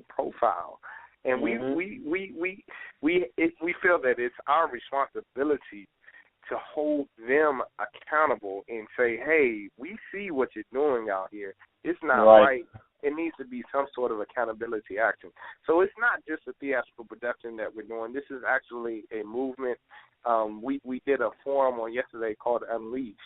profile. And we feel that it's our responsibility to hold them accountable and say, hey, we see what you're doing out here. It's not right. It needs to be some sort of accountability action. So it's not just a theatrical production that we're doing. This is actually a movement. We did a forum on yesterday called Unleashed,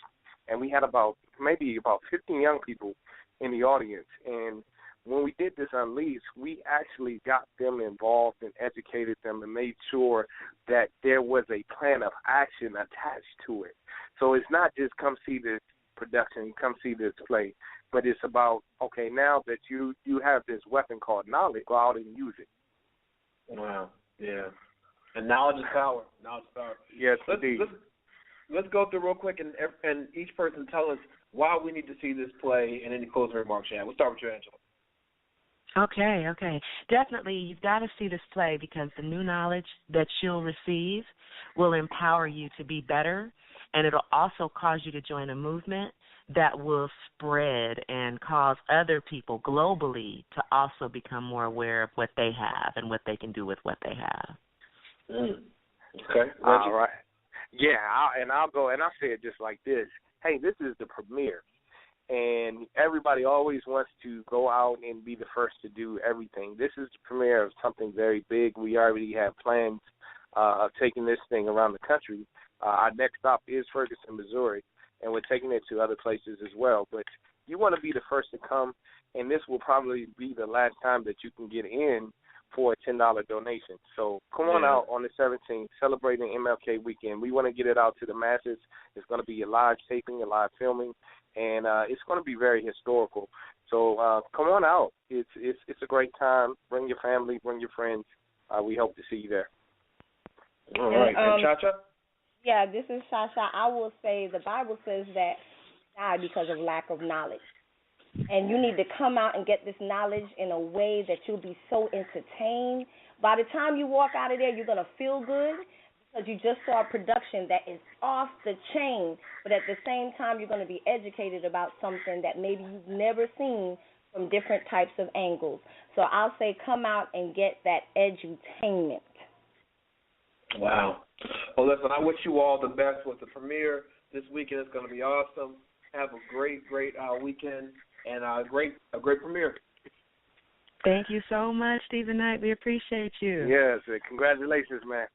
and we had about 15 young people in the audience. And when we did this Unleashed, we actually got them involved and educated them and made sure that there was a plan of action attached to it. So it's not just come see this production, come see this play, but it's about, okay, now that you have this weapon called knowledge, go out and use it. Wow, yeah. And knowledge is power. Knowledge is power. Yes, indeed. Let's go through real quick and each person tell us why we need to see this play and any closing remarks you have. We'll start with you, Angela. Okay. Definitely, you've got to see this play because the new knowledge that you'll receive will empower you to be better, and it'll also cause you to join a movement that will spread and cause other people globally to also become more aware of what they have and what they can do with what they have. Okay. All right. Yeah, I'll go, and I'll say it just like this. Hey, this is the premiere. And everybody always wants to go out and be the first to do everything. This is the premiere of something very big. We already have plans of taking this thing around the country. Our next stop is Ferguson, Missouri, and we're taking it to other places as well. But you want to be the first to come, and this will probably be the last time that you can get in for a $10 donation. So come on out on the 17th, celebrating MLK weekend. We want to get it out to the masses. It's going to be a live taping, a live filming, and it's going to be very historical. So come on out. It's a great time. Bring your family, bring your friends. We hope to see you there. All right. And Cha-Cha? Yeah, this is Cha-Cha. I will say the Bible says that die because of lack of knowledge. And you need to come out and get this knowledge in a way that you'll be so entertained. By the time you walk out of there, you're going to feel good because you just saw a production that is off the chain. But at the same time, you're going to be educated about something that maybe you've never seen from different types of angles. So I'll say come out and get that edutainment. Wow. Well, listen, I wish you all the best with the premiere this weekend. It's going to be awesome. Have a great weekend. And a great premiere. Thank you so much, Stephen Knight. We appreciate you. Yes, congratulations, man.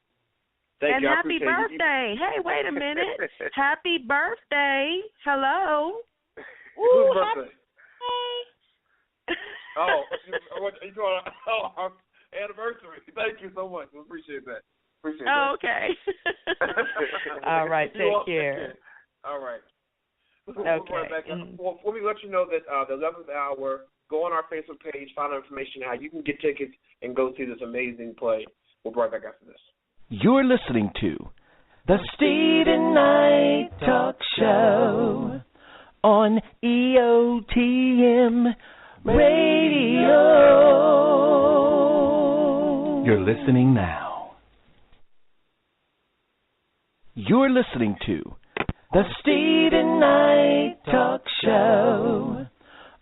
Thank and you. Happy birthday. Hey, wait a minute. Happy birthday. Hello. Whose birthday? You doing our anniversary? Thank you so much. We appreciate that. Okay. All right. Take care. All right. Okay. Well, let me let you know that the 11th hour. Go on our Facebook page, find out information how you can get tickets and go see this amazing play. We'll be right back after this. You're listening to the Stephen Knight Talk Show on EOTM Radio. You're listening now. You're listening to the Stephen Knight Talk Show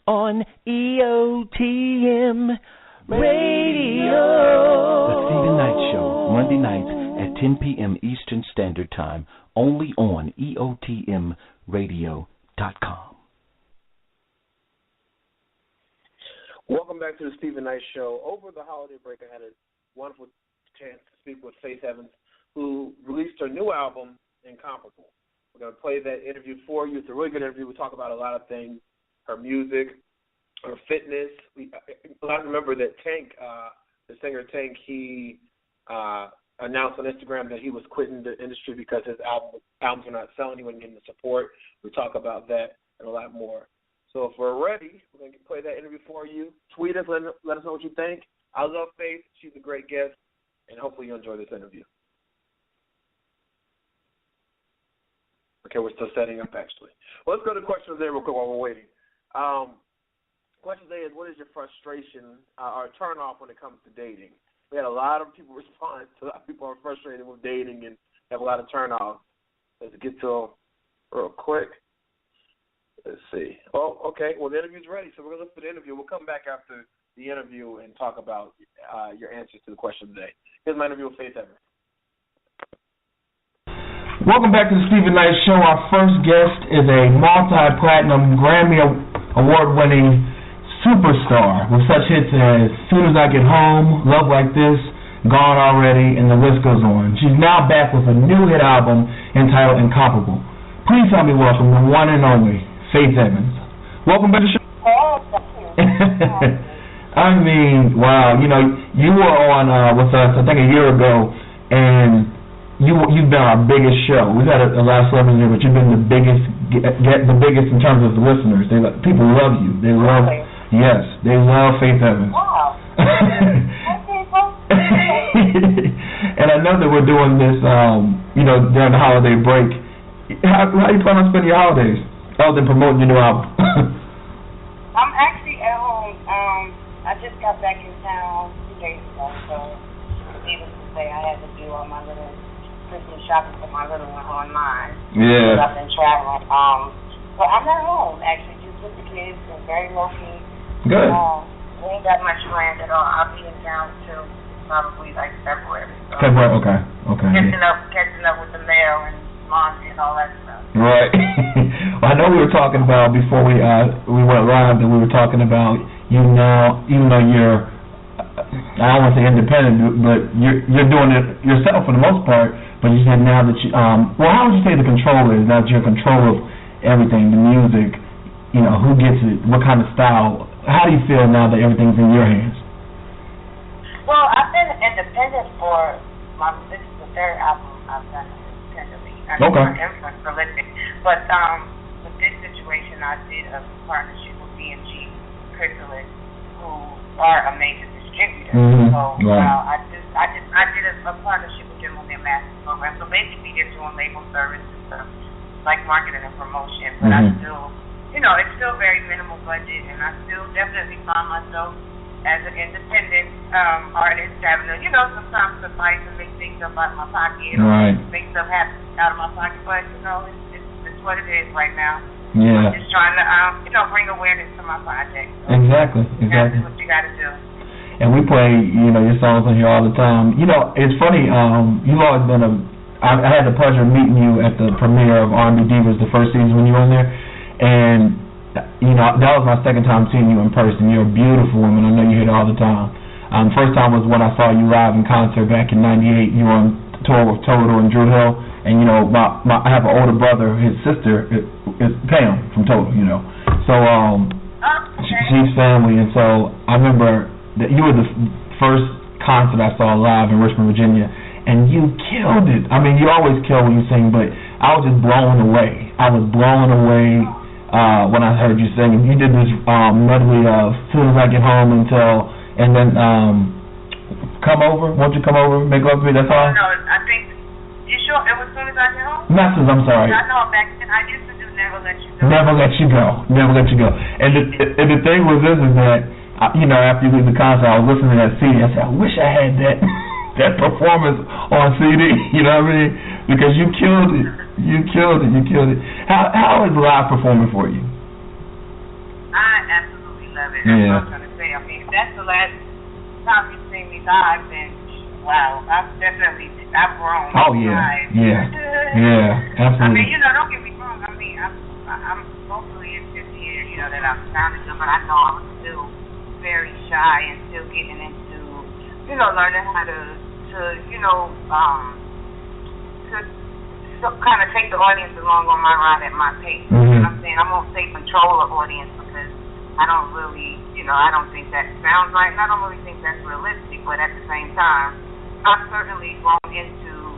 on EOTM Radio. The Stephen Knight Show, Monday nights at 10 p.m. Eastern Standard Time, only on EOTMRadio.com. Welcome back to the Stephen Knight Show. Over the holiday break, I had a wonderful chance to speak with Faith Evans, who released her new album, Incomparable. We're going to play that interview for you. It's a really good interview. We talk about a lot of things, her music, her fitness. A lot of remember that Tank, the singer Tank, he announced on Instagram that he was quitting the industry because his albums were not selling. He wasn't getting the support. We talk about that and a lot more. So if we're ready, we're going to play that interview for you. Tweet us, let us know what you think. I love Faith. She's a great guest, and hopefully you enjoy this interview. Okay, we're still setting up, actually. Well, let's go to question of the day real quick while we're waiting. Question of the day is, what is your frustration or turn off when it comes to dating? We had a lot of people respond. A lot of people are frustrated with dating and have a lot of turn off. Let's get to them real quick. Let's see. Oh, okay. Well, the interview's ready, so we're going to look for the interview. We'll come back after the interview and talk about your answers to the question of the day. Here's my interview with Faith Evans. Welcome back to the Stephen Knight Show. Our first guest is a multi-platinum Grammy award-winning superstar with such hits as Soon as I Get Home, Love Like This, Gone Already, and the list goes on. She's now back with a new hit album entitled Incomparable. Please help me welcome the one and only Faith Evans. Welcome back to the show. Oh, thank you. I mean, wow. You know, you were on with us, I think, a year ago, and you've been our biggest show. We've had a lot of celebrities here, but you've been the biggest in terms of the listeners. People love you. They love, yes, they love Faith Evans. Wow. And I know that we're doing this, during the holiday break. How do you plan on spending your holidays other than promoting your new album? I'm actually at home. I just got back in town 2 days ago, so needless to say, I had to do all my little Christmas shopping for my little one online. Yeah. I've been traveling. But I'm at home, actually, just with the kids and very low-key. Good. We ain't got much planned at all. I'll be in town till probably like February. So February, okay. Catching up with the mail and laundry and all that stuff. Right. Well, I know we were talking about before we went live that we were talking about you now, even though you're, I don't want to say independent, but you're doing it yourself for the most part. But you said now that you, how would you say the control is? Now that you're in control of everything, the music, who gets it, what kind of style? How do you feel now that everything's in your hands? Well, I've been independent for this is the third album I've done independently. Okay. I'm prolific. But with this situation, I did a partnership with BMG Chrysalis, who are a major distributor. Mm-hmm. So right. I did a partnership with them on their master program. So basically, they're doing label service and stuff like marketing and promotion. But I still, it's still very minimal budget, and I still definitely find myself as an independent artist having to, sometimes suffice and make things up out of my pocket or make stuff happen out of my pocket. But, it's what it is right now. Yeah. I'm just trying to, bring awareness to my project. So Exactly. That's what you got to do. And we play, your songs on here all the time. It's funny, you've always been I had the pleasure of meeting you at the premiere of R&B Divas the first season when you were on there. And that was my second time seeing you in person. You're a beautiful woman. I know you hear it all the time. First time was when I saw you live in concert back in '98. You were on tour with Toto and Drew Hill. And, I have an older brother. His sister is Pam from Toto, So Chief's family, and so I remember that you were the first concert I saw live in Richmond, Virginia, and you killed it. I mean, you always kill when you sing, but I was just blown away. I was blown away when I heard you sing. You did this medley of "Soon as I Get Home" and then "Come Over." Won't you come over? Make love to me. That song. No, I think you sure it was "Soon as I Get Home." Masters, I'm sorry. I know back then I used to do "Never Let You Go." Never let you go. Never let you go. And the thing was this is that after you leave the concert, I was listening to that CD. I said, I wish I had that performance on CD. You know what I mean? Because you killed it. You killed it. How is live performing for you? I absolutely love it. Yeah. That's what I was gonna say. I mean, if that's the last time you've seen me live, then wow, I've grown. Oh yeah. Yeah. Absolutely. I mean, don't get me wrong. I mean, I'm hopefully it's this year, that I'm sounding good, but I know I'm still very shy and still getting into, learning how to kind of take the audience along on my ride at my pace. Mm-hmm. You know what I'm saying? I won't say control the audience because I don't really, I don't think that sounds right, and I don't really think that's realistic, but at the same time, I've certainly grown into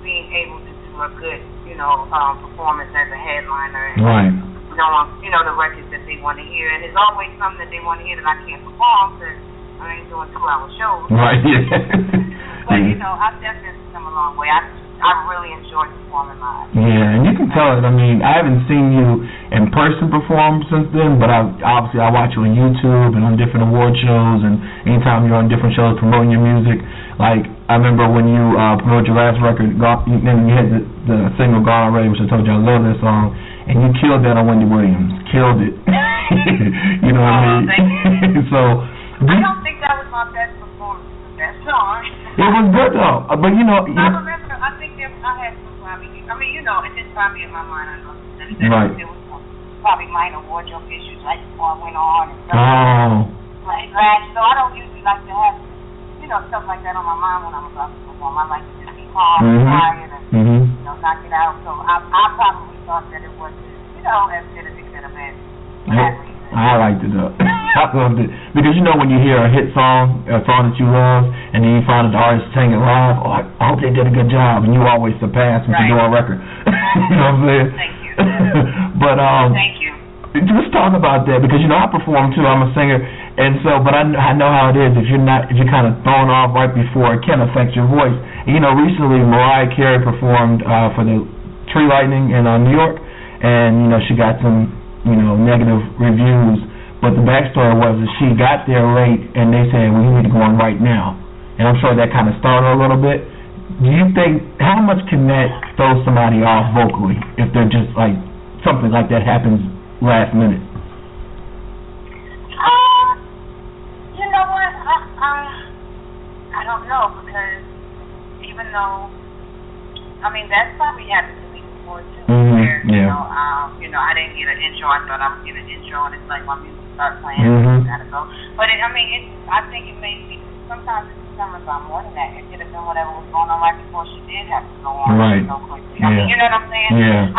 being able to do a good, performance as a headliner. And, right. The records that they want to hear, and there's always something that they want to hear that I can't perform because I ain't doing 2-hour shows. Right. Yeah. But I've definitely come a long way. I really enjoyed performing live. Yeah, and you can tell it. I mean, I haven't seen you in person perform since then, but I watch you on YouTube and on different award shows, and anytime you're on different shows promoting your music. Like, I remember when you promoted your last record, then you had the single "Gone Already," which I told you I love that song, and you killed that on Wendy Williams. Killed it. You know what I mean? Thank you. So, I don't think that was my best performance with that song. It was good though, but I remember, I think I had some probably, it just probably in my mind, I know that right. There was probably minor wardrobe issues right before I went on and stuff. So I don't usually like to have, stuff like that on my mind when I'm about to perform. I like to just be calm and quiet and, knock it out. So I probably thought that it wasn't, as good as it could have been. I liked it up. I loved it. Because when you hear a hit song, a song that you love, and then you find that the artist sang it live, I hope they did a good job, and you always surpass when you do a record. You know what I'm saying? Thank you. But thank you. Let's talk about that, because I perform too. I'm a singer, and so but I know how it is. If you're kind of thrown off right before, it can affect your voice. And, recently Mariah Carey performed for the tree lighting in New York, and she got some negative reviews, but the backstory was that she got there late and they said, well, you need to go on right now. And I'm sure that kind of started a little bit. Do you think, how much can that throw somebody off vocally if they're just like, something like that happens last minute? You know what, I don't know, because even though, that's probably happened to me before too, where, I didn't get an intro, I thought I would get an intro, and it's like my music starts playing, and I gotta go. But I think it may be, sometimes it's determined by more than that. It could have been whatever was going on right before she did have to go on so quickly. You know what I'm saying? Yeah.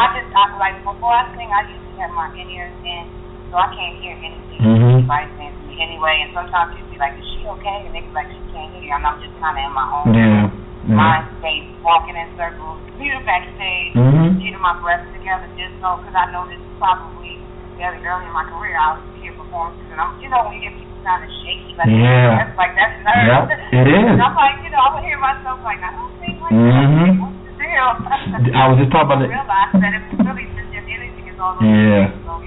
Before I sing, I usually have my in-ears in, so I can't hear anything anybody's saying to me anyway, and sometimes you'd be like, is she okay? And they be like, she can't hear you, and I'm just kind of in my own mind space, walking in circles, backstage, getting my breath together, just so, because I know this is probably very early in my career, I was here performances, and I'm, when you get people kind of shaky, that's nerves. Yeah, it is. And I'm like, I would hear myself like, I don't think like that. What's the deal? I was just talking about it. I realized that it's really just anything is all over. So,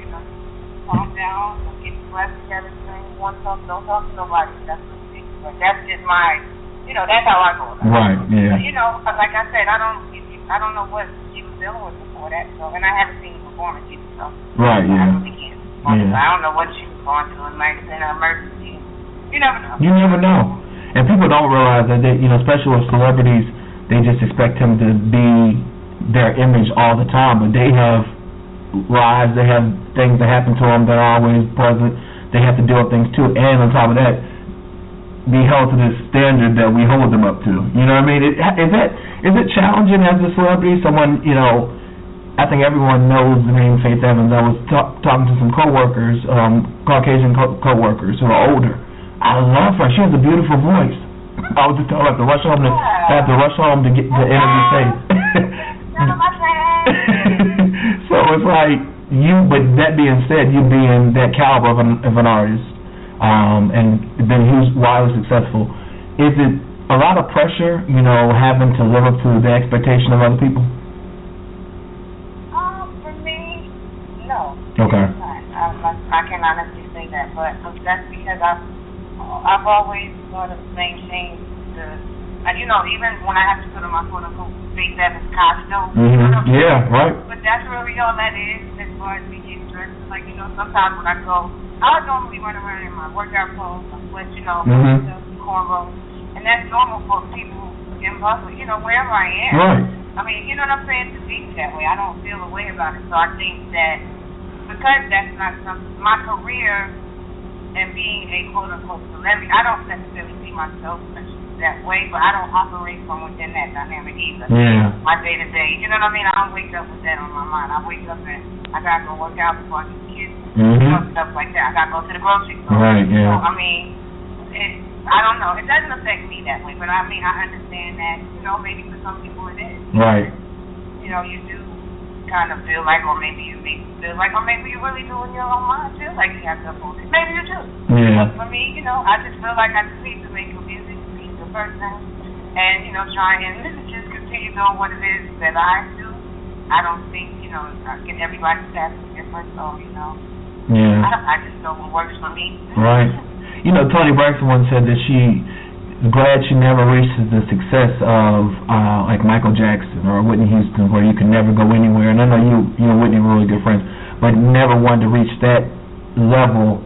calm down, get your breath together, sing one song, don't talk to nobody. That's what it is. But that's just my, that's how I go about it. Right, yeah. But, like I said, I don't know what she was dealing with before that, so, and I haven't seen the performance either, so. Right, yeah. I really can't. I don't know what she was going through. It might have been an emergency. You never know. You never know. And people don't realize that they, especially with celebrities, they just expect him to be their image all the time, but they have lives, they have things that happen to them that are always present. They have to deal with things too, and on top of that, be held to this standard that we hold them up to. You know what I mean? Is it challenging as a celebrity? Someone, at the think everyone knows the name Faith Evans. I was talking to some coworkers, Caucasian coworkers who are older. I love her. She has a beautiful voice. I was just telling her I have to rush home to get to interview Faith. So it's like you, but that being said, you being that caliber of an artist, and been wildly successful, is it a lot of pressure, having to live up to the expectation of other people? For me, no. Okay. I can honestly say that, but that's because I've always sort of maintained even when I have to put on my quote-unquote Faith Evans costume. Yeah, right. But that's really all that is as far as me getting dressed. Like, sometimes when I go, I would normally run around in my workout clothes, my sweats, cornrows. And that's normal for people in public, wherever I am. Right. I mean, you know what I'm saying? To be that way. I don't feel a way about it. So I think that because that's not my career and being a quote-unquote celebrity, I don't necessarily see myself that way, but I don't operate from within that dynamic either. Yeah. My day-to-day, you know what I mean? I don't wake up with that on my mind. I wake up and I got to go work out before I get the kids, stuff like that. I got to go to the grocery store. Right, yeah. So, I mean, I don't know. It doesn't affect me that way, but I mean, I understand that, maybe for some people it is. Right. You do kind of feel like, or maybe you feel like, or maybe you really do in your own mind feel like you have to uphold it. Maybe you do. Yeah. But for me, I just feel like I just need to make good music, be a good person, and, try and just continue doing what it is that I do. I don't think, get everybody's path is different, so, Yeah. I just know what works for me. Right. Toni Braxton once said that she's glad she never reaches the success of like Michael Jackson or Whitney Houston, where you can never go anywhere. And I know you and Whitney were really good friends, but never wanted to reach that level,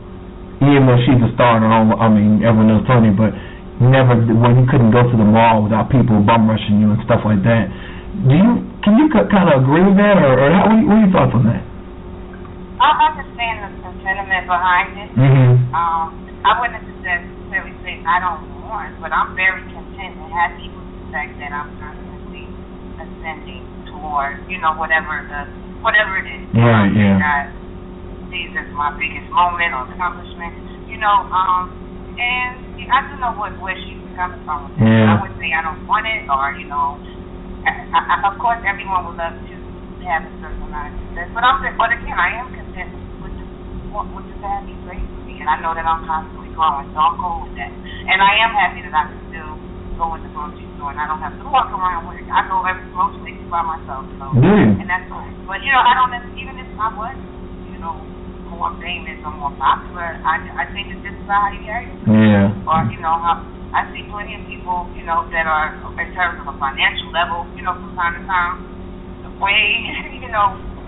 even though she's a star in her own. I mean, everyone knows Toni, but never when you couldn't go to the mall without people bum rushing you and stuff like that. Can you kind of agree with that, or what are your thoughts on that? I understand the sentiment behind it. I wouldn't necessarily say I don't want, but I'm very content and happy with the fact that I'm constantly ascending toward, whatever it is. Right, yeah. I see this as my biggest moment or accomplishment, and I do know where she's coming from with it. Yeah. I wouldn't say I don't want it, or, of course everyone would love to have a certain amount of success, but again, I am content with the path he's raised for me, and I know that I'm constantly growing, so I'm cool with that. And I am happy that I can still go in the grocery store and I don't have to walk around with it. I go every grocery by myself, and that's fine. But I don't even if I was, more famous or more popular, I think it's just about how you carry yourself. Yeah. Or how I see plenty of people, that are in terms of a financial level, from time to time, way,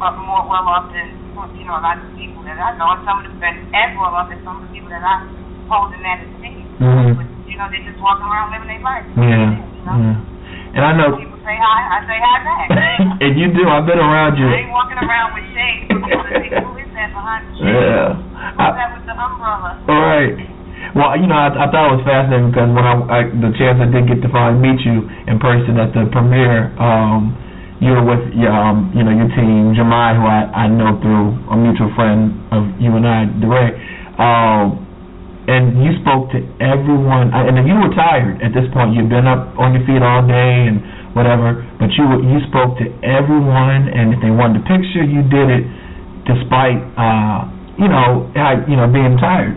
more well off than a lot of people that I know, and some of them as well off as some of the people that I hold in that esteem. But, they're just walking around living their life. And I know people say hi, I say hi back. And you do. I've been around you. I ain't walking around with shades. People think, who is that behind the shades? Yeah. Who's that with the umbrella? All right. Well, I thought it was fascinating because when the chance I did get to finally meet you in person at the premiere, you were with your team, Jemai, who I know through a mutual friend of you and I, DeRay. And you spoke to everyone. And you were tired at this point. You'd been up on your feet all day and whatever. But you spoke to everyone, and if they wanted a picture, you did it, despite being tired.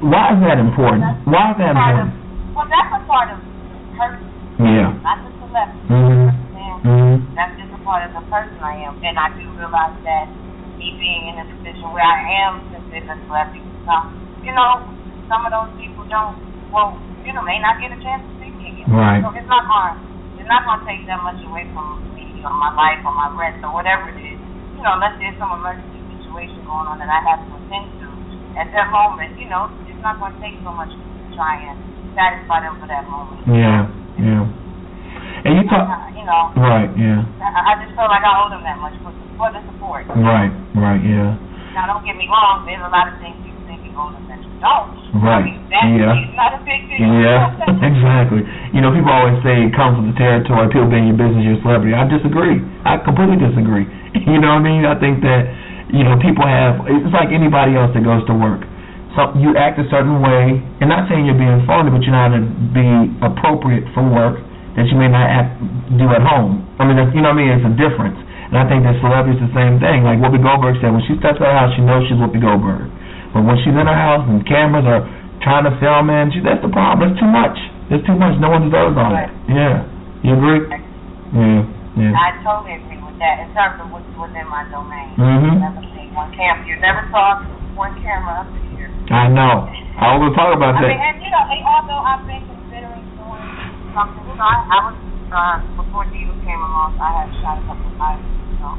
Why is that important? Why is that important? Well, that's a part of the person. Yeah. Not the celebrity. That's just a part of the person I am, and I do realize that me being in a position where I am considered a celebrity. Some of those people may not get a chance to see me again. Right. So it's not going to take that much away from me or my life or my rest or whatever it is. Unless there's some emergency situation going on that I have to attend to at that moment. It's not going to take so much to try and satisfy them for that moment. Yeah. And you talk. Right. Yeah. I just feel like I owe them that much for the support. Right. Yeah. Now, don't get me wrong. There's a lot of things people think bonus that you don't. Right. I mean, that's not a big deal. Yeah, exactly. You know, people always say it comes with the territory, people being your business, your celebrity. I disagree. I completely disagree. You know what I mean? I think that, you know, people have, it's like anybody else that goes to work. So you act a certain way, and not saying you're being phony, but you know how to be appropriate for work that you may not do at home. I mean, you know what I mean? It's a difference. And I think that celebrity's the same thing. Like Whoopi Goldberg said, when she steps out of her house, she knows she's Whoopi Goldberg. But when she's in her house and cameras are trying to film in, that's the problem. It's too much. It's too much. No one deserves all that. Yeah. You agree? Yeah. I totally agree with that in terms of what's within my domain. Mm-hmm. Never seen one camera. You never saw one camera up here. I know. I was talk about that. I mean, and you know, although I've been considering doing something, you know, I was before Diva came along, I had shot a couple of times, you know,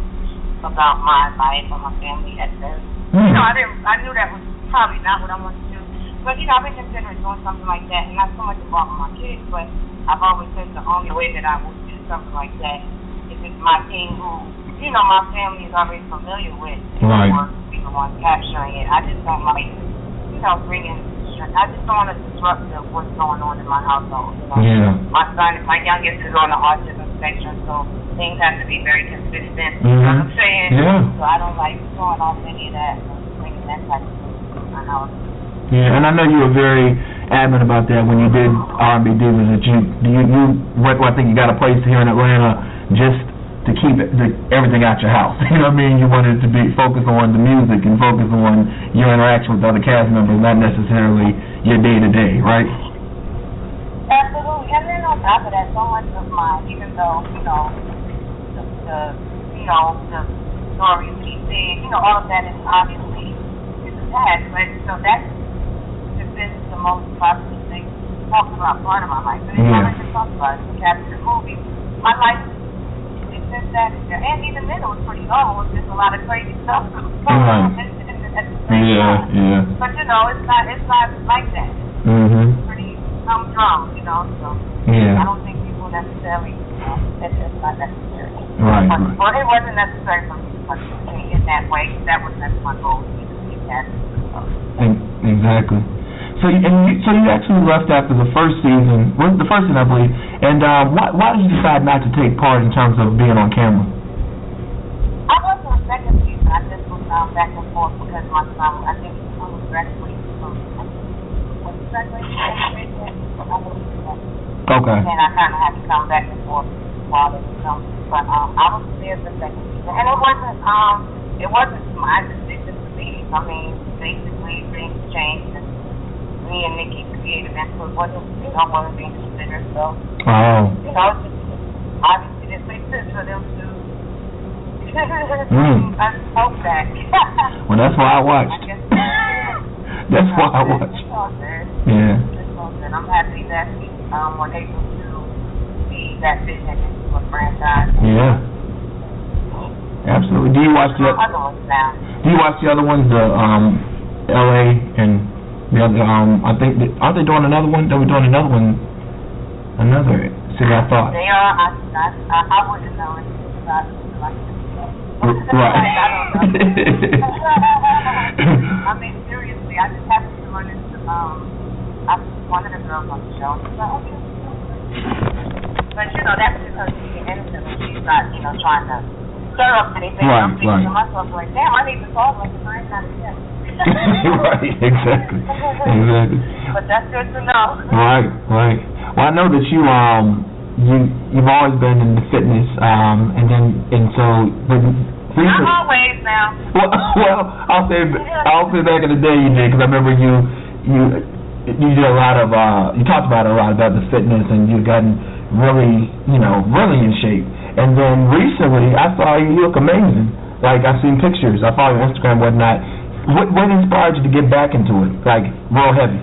about my life or my family at first. You know, I knew that was probably not what I wanted to do, but you know, I've been considering doing something like that, and not so much involved with my kids, but I've always said the only way that I would do something like that is if my team, who you know, my family is already familiar with, right, or be the one capturing it. I just don't like, you know, I just don't want to disrupt what's going on in my household. You know? Yeah. My youngest is on the autism spectrum, so things have to be very consistent. Mm-hmm. You know what I'm saying? Yeah. So I don't like throwing off any of that, bringing that type of thing to my house. Yeah, and I know you were very adamant about that when you did R&B Divas. That you went, I think you got a place here in Atlanta just to keep everything out your house. You know what I mean? You wanted to be focused on the music and focus on your interaction with other cast members, not necessarily your day-to-day, right? Absolutely. And then on top of that, so much of mine, even though, you know, the stories he said, you know, all of that is obviously is attached, but so that's been the most positive thing talked about part of my life. And it's always been talked about. It's captured in movies. My life since that, and even then it was pretty normal. It was just a lot of crazy stuff going on at the same time. Yeah. But you know, it's not like that. Mm-hmm. It's pretty humdrum, you know. So I don't think people necessarily, you know, it's not necessary. Right. Well, it wasn't necessary for me to participate in that way. That was my goal. Exactly. So you actually left after the first season, I believe. And why did you decide not to take part in terms of being on camera? I was on the second season. I just was back and forth because my son, I think he was graduating from. Okay. And I kind of had to come back and forth while it was filming. But I was there the second season, and it wasn't my decision to leave. I mean, basically things changed. And me and Nikki creative input wasn't being considered, so you know, it's just obviously this makes sense for them to hope that. Well, that's why I watched. That's why I watched. Yeah. And I'm happy that we're able to see that vision into a franchise. Yeah. Absolutely. Do you watch the other ones now? Do you watch the other ones, the LA and the other, I think, aren't they doing another one? They were doing another one, another city, I thought. They are. I wouldn't know it. Right. I mean, seriously, I just happened to run into one of the girls on the show. But, you know, that's because she's innocent and she's not, you know, trying to stir up anything. I'm thinking to myself, like, damn, I need to solve like I ain't not yet. Right, exactly. But that's good to know. Right. Well, I know that you've always been in the fitness, and so but not always now. Well, I'll say back in the day you did, because I remember you did a lot of you talked about it a lot about the fitness, and you've gotten really in shape. And then recently I saw you look amazing. Like, I've seen pictures. I follow your Instagram, whatnot. What inspired you to get back into it, like real heavy?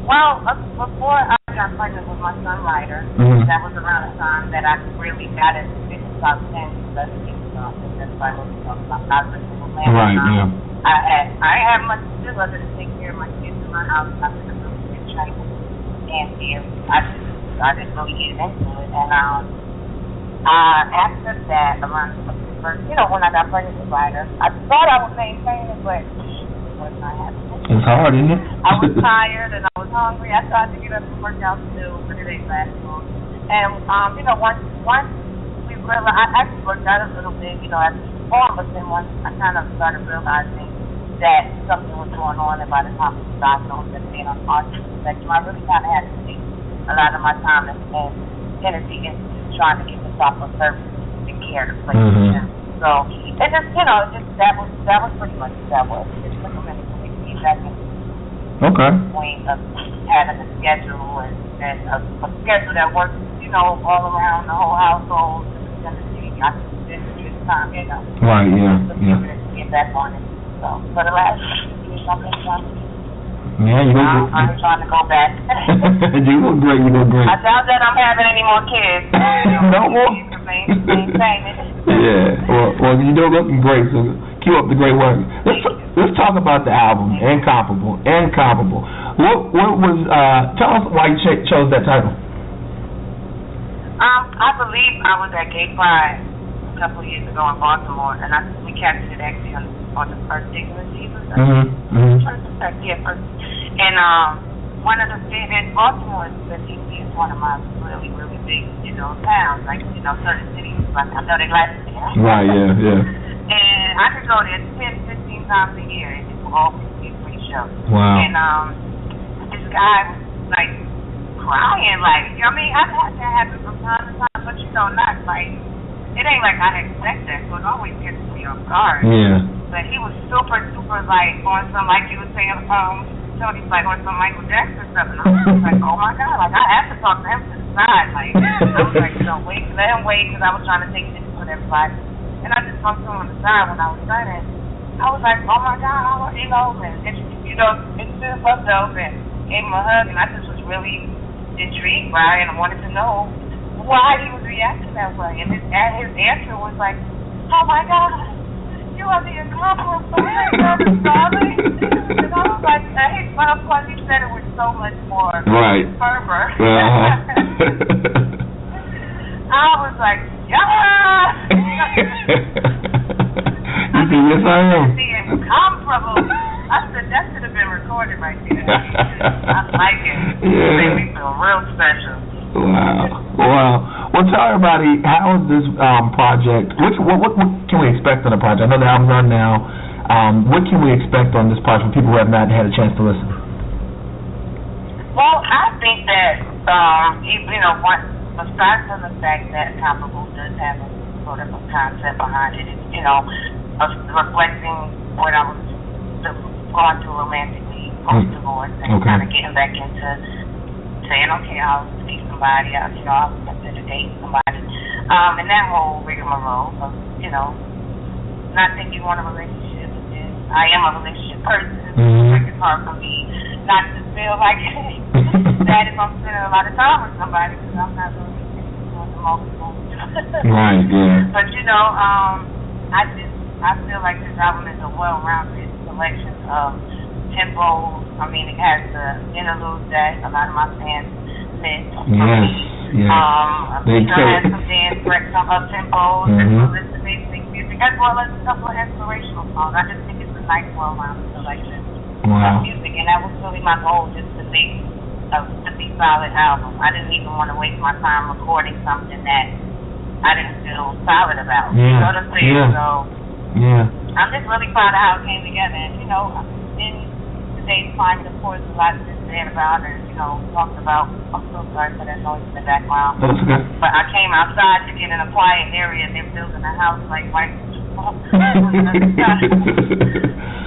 Well, before I got pregnant with my son Ryder, that was around the time that I really got into fitness. I was 10, 11 years ago. I think that's why I was talking about positive movement. Right, yeah. I ain't have much to do other than take care of my kids in my house. I've been a really good trainer, and I just really get into it. And after that, around when I got pregnant with Ryder, I thought I would maintain it, but it was not happening. It's hard, isn't it? I was tired and I was hungry. I tried to get up and work out too, but it ain't last long. And once we realized, I actually worked out a little bit, after the form, but then once I kind of started realizing that something was going on, and by the time I was diagnosed as being on the autism spectrum, I really kind of had to take a lot of my time and energy into trying to get this off of service and care to play with him. So it just, that was pretty much that was. It took a minute for me to get back into the point of having a schedule and a schedule that works, all around the whole household. I just didn't get time, Right, yeah. To get back on it. So for the last year, something. Yeah, you look great. I'm trying to go back. You look great. I doubt that I'm having any more kids. No more? Yeah. Well, you're looking great, so keep up the great work. Let's talk about the album, Incomparable. What was, tell us why you chose that title. I believe I was at Gay Pride a couple of years ago in Baltimore, and we captured it actually on the first dig of the season. First. And one of the big in Baltimore, the DC is one of my really, really big, towns. Like, certain cities, like I know they like it there. Right, yeah. And I could go there 10, 15 times a year, and it will always be a free show. Wow. And this guy was like crying, like, I've had that happen from time to time, but not like, it ain't like I expect that, so it always gets me off guard. Yeah. But he was super, like, on some, like you were saying, Tony's like on some Michael Jackson stuff, and I was like, oh my God, like, I have to talk to him to the side, like, I was like, let him wait, because I was trying to take pictures with everybody, and I just talked to him on the side when I was done, and I was like, oh my God, and introduced myself, and gave him a hug, and I just was really intrigued by it, and I wanted to know why he was reacting that way, and his answer was like, oh my God, you are the incomparable, and I was like, hey, but of course he said it with so much more fervor. I was like, yeah! You said, yes I am. The incomparable. I said, that should have been recorded right there. I like it. Yeah. It made me feel real special. Wow. Well, tell everybody, how is this project, what can we expect on the project? I know the album's done now. What can we expect on this project for people who have not had a chance to listen? Well, I think that, aside from the fact that Incomparable does have a sort of a concept behind it, of reflecting what I was going through romantically post-divorce and kind of getting back into saying, okay, I'll see somebody, I'll consider dating somebody, and that whole rigmarole of, not thinking you want a relationship, and I am a relationship person, like it's hard for me not to feel like that if I'm spending a lot of time with somebody, because I'm not really emotional. Right, yeah. But, I feel like this album is a well-rounded selection of tempos. I mean, it has the interludes that a lot of my fans miss. Yes. It has some dance breaks, some up-tempos, and some listening music, as well as a couple of inspirational songs. I just think it's a nice, well-rounded selection of music, and that was really my goal, just to make a really solid album. I didn't even want to waste my time recording something that I didn't feel solid about. Yeah. You know what I'm saying? Yeah. So, I'm just really proud of how it came together. And, in today's climate, of course, a lot is said about it, talked about. I'm so sorry for that noise in the background. That's okay. But I came outside to get in a quiet area, and they're building a house like right.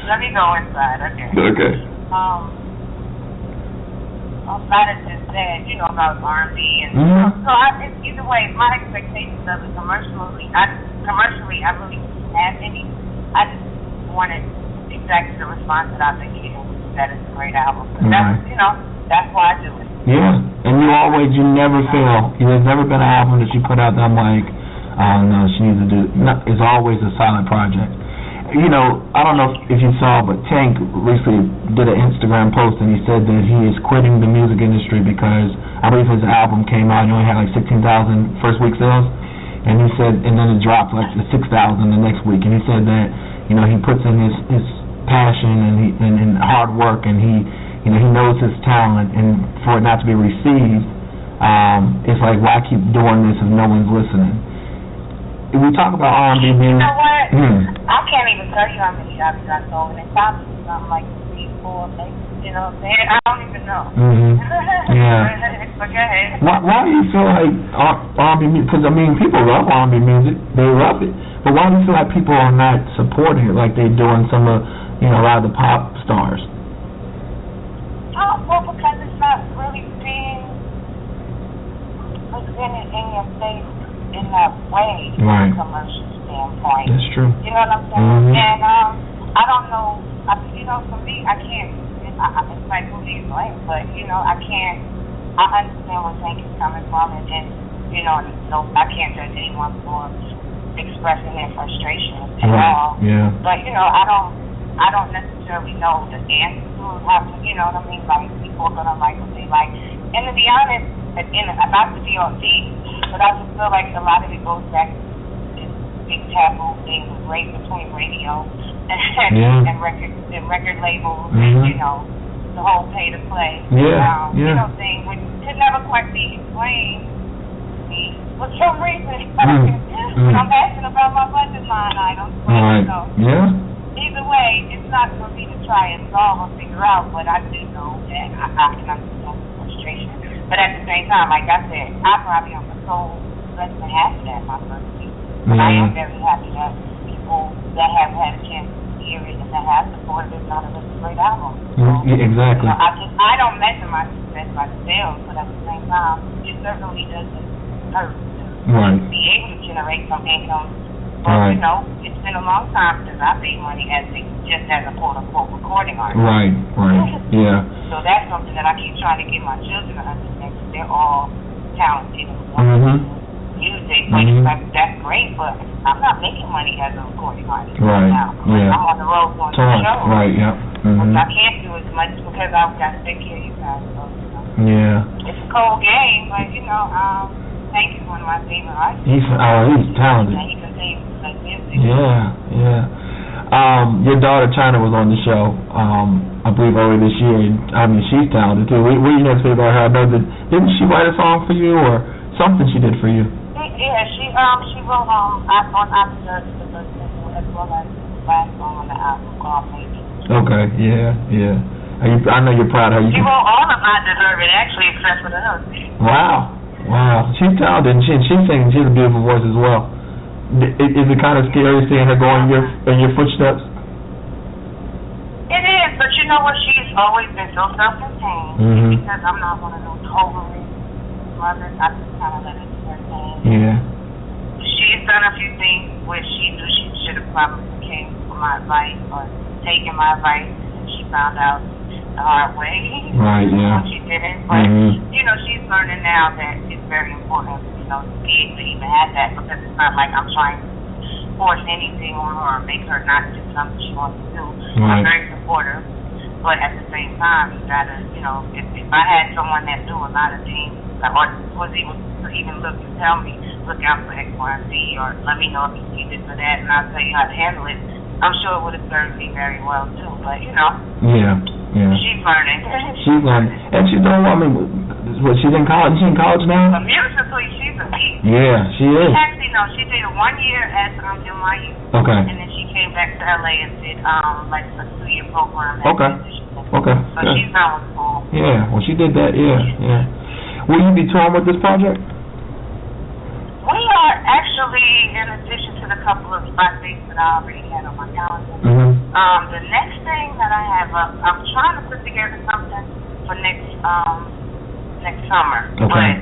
Let me go inside, okay. Okay. A lot of just said, about R&B and so either way, my expectations of it commercially, I really didn't have any. I just wanted exactly the response that I've been getting, that it's a great album. That's why I do it. Yeah, and you never feel, there's never been an album that you put out that I'm like, oh no, she needs to do, it's always a solid project. I don't know if you saw, but Tank recently did an Instagram post, and he said that he is quitting the music industry because I believe his album came out and he only had like 16,000 first week sales, and he said, and then it dropped like to 6,000 the next week, and he said that he puts in his passion and hard work, and he knows his talent, and for it not to be received, it's like, why keep doing this if no one's listening? If we talk about R&B music, you know what? I can't even tell you how many albums I sold, and it's probably something like 3, 4, maybe. You know what I'm saying? I don't even know. Yeah. But go ahead. Why do you feel like R&B music? Because I mean, people love R&B music; they love it. But why do you feel like people are not supporting it like they do in some of, a lot of the pop stars? Well, because it's not really being presented in your face in that way, from a commercial standpoint. That's true. You know what I'm saying? And I don't know. For me, I can't. It's like who do you blame? But I can't. I understand where Tank is coming from, and no, I can't judge anyone for expressing their frustration at all. Yeah. But I don't necessarily know the answer to how to. You know what I mean? Like, people are gonna like what they like. And to be honest, not to be on deep, but I just feel like a lot of it goes back to this big taboo thing right between radio and record labels, and the whole pay to play thing, which could never quite be explained to me for some reason. When I'm asking about my budget line items, either way, it's not for me to try and solve or figure out, but I do know that I can understand the frustration. But at the same time, like I said, I probably am so less than happy that my first week. But I am very happy that people that have had a chance to hear it and that have supported it, thought it was a great album. Exactly. I don't measure my success by sales, but at the same time, it certainly doesn't hurt to be able to generate some income. But it's been a long time since I made money just as a quote unquote recording artist. Right. Yeah. So that's something that I keep trying to get my children to understand. They're all talented and wonderful music, but that's great. But I'm not making money as a recording artist right now. I'm on the road doing the show. Right. Yeah. Which I can't do as much because I've got to take care of you guys. So, it's a cold game, but Tank is one of my favorite artists. He's talented. And he continues to play music. Yeah. Your daughter China was on the show, I believe earlier this year, and I mean, she's talented too. What do you have to say about her? I know that didn't she write a song for you or something she did for you? Yeah, she wrote on After as well as the last song on the album called Maybe. Okay, yeah. I know you're proud of her. She wrote all of I Deserve It actually, except for the husband. Wow, she's talented, and she sings. She has a beautiful voice as well. Is it kind of scary seeing her go in your footsteps? It is, but you know what? She's always been so self-contained because I'm not one of those overly mothers. I just kind of let it do her thing. Yeah. She's done a few things where she knew she should have probably came for my advice or taken my advice, and she found out the hard way. Right. Yeah. She didn't, but she's learning now that it's very important. To be able to even have that, because it's not like I'm trying to force anything on her or make her not do something she wants to do. I'm very supportive, but at the same time, you gotta, if I had someone that knew a lot of things, or was able to even look and tell me, look out for X, Y, and Z, or let me know if you see this or that, and I'll tell you how to handle it, I'm sure it would have served me very well too. But Yeah. She's learning. And she's doing well. I mean, she's in college. She's in college now. Musically, she's a beast. Yeah, she is. Actually, no, she did 1 year at NYU. Okay. And then she came back to LA and did like a 2-year program. Okay. So she's done with school. Yeah. Well, she did that. Yeah. Will you be touring with this project? We are actually, in addition to the couple of spot dates that I already had on my calendar. The next thing that I have up, I'm trying to put together something for next summer. Okay.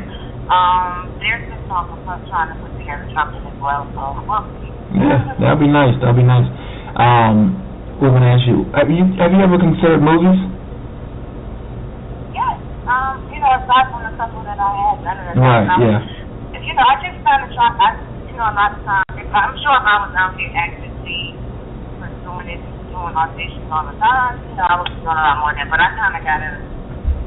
But there's this song I'm trying to put together something as well. So we'll see. Yeah, that'd be nice. We're gonna ask you. Have you ever considered movies? Yes. Aside from the couple that I had, none of that. Right. Yeah. I just kind of try. A lot of times, I'm sure if I was out here actively pursuing it, doing auditions all the time, I was doing a lot more than that. But I kind of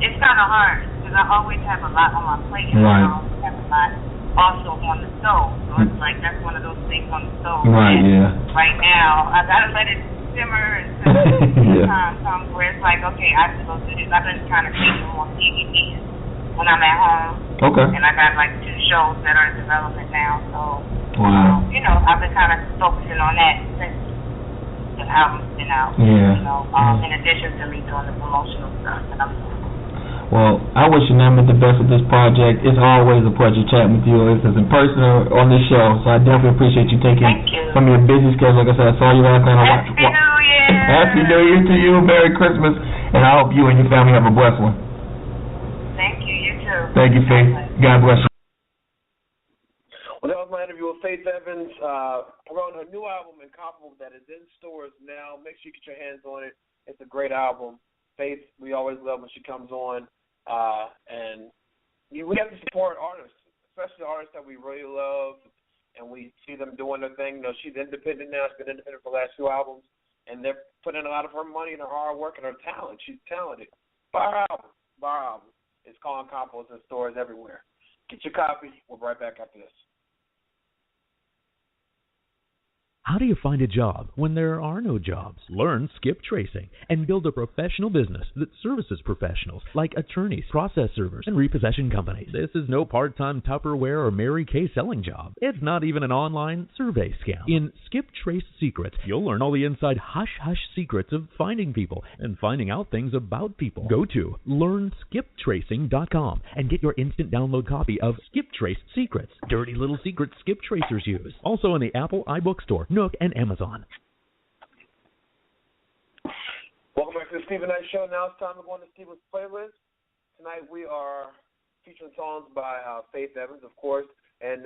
it's kind of hard because I always have a lot on my plate, and I always have a lot also on the stove. So it's like that's one of those things on the stove. Right. Yeah. Right now, I gotta let it simmer until the time comes where it's like, okay, I have to go do this. I've been kind of taking more DVDs when I'm at home. Okay. And I got like 2 shows that are in development now, so you know, I've been kind of focusing on that since the album's been out. Yeah. You know, in addition to me doing the promotional stuff that I'm doing. Well, I wish you nothing but the best with this project. It's always a pleasure chatting with you. It's in person or on this show, so I definitely appreciate you taking from your busy schedule. Like I said, I saw you last night. Happy New Year! Happy New Year to you. Merry Christmas, and I hope you and your family have a blessed one. Thank you. You too. Thank you, Faith. God bless you. Well, that was my interview with Faith Evans. We're on her new album, Incomparable, that is in stores now. Make sure you get your hands on it. It's a great album. Faith, we always love when she comes on. And we have to support artists, especially artists that we really love, and we see them doing their thing. You know, she's independent now. She's been independent for the last 2 albums, and they're putting a lot of her money and her hard work and her talent. She's talented. Buy her album. It's called Incomparable. It's in stores everywhere. Get your copy. We'll be right back after this. How do you find a job when there are no jobs? Learn skip tracing and build a professional business that services professionals like attorneys, process servers, and repossession companies. This is no part-time Tupperware or Mary Kay selling job. It's not even an online survey scam. In Skip Trace Secrets, you'll learn all the inside hush-hush secrets of finding people and finding out things about people. Go to LearnSkipTracing.com and get your instant download copy of Skip Trace Secrets, dirty little secrets skip tracers use. Also in the Apple iBook Store, Nook, and Amazon. Welcome back to the Stephen Knight Show. Now it's time to go on to Stephen's playlist. Tonight we are featuring songs by Faith Evans, of course, and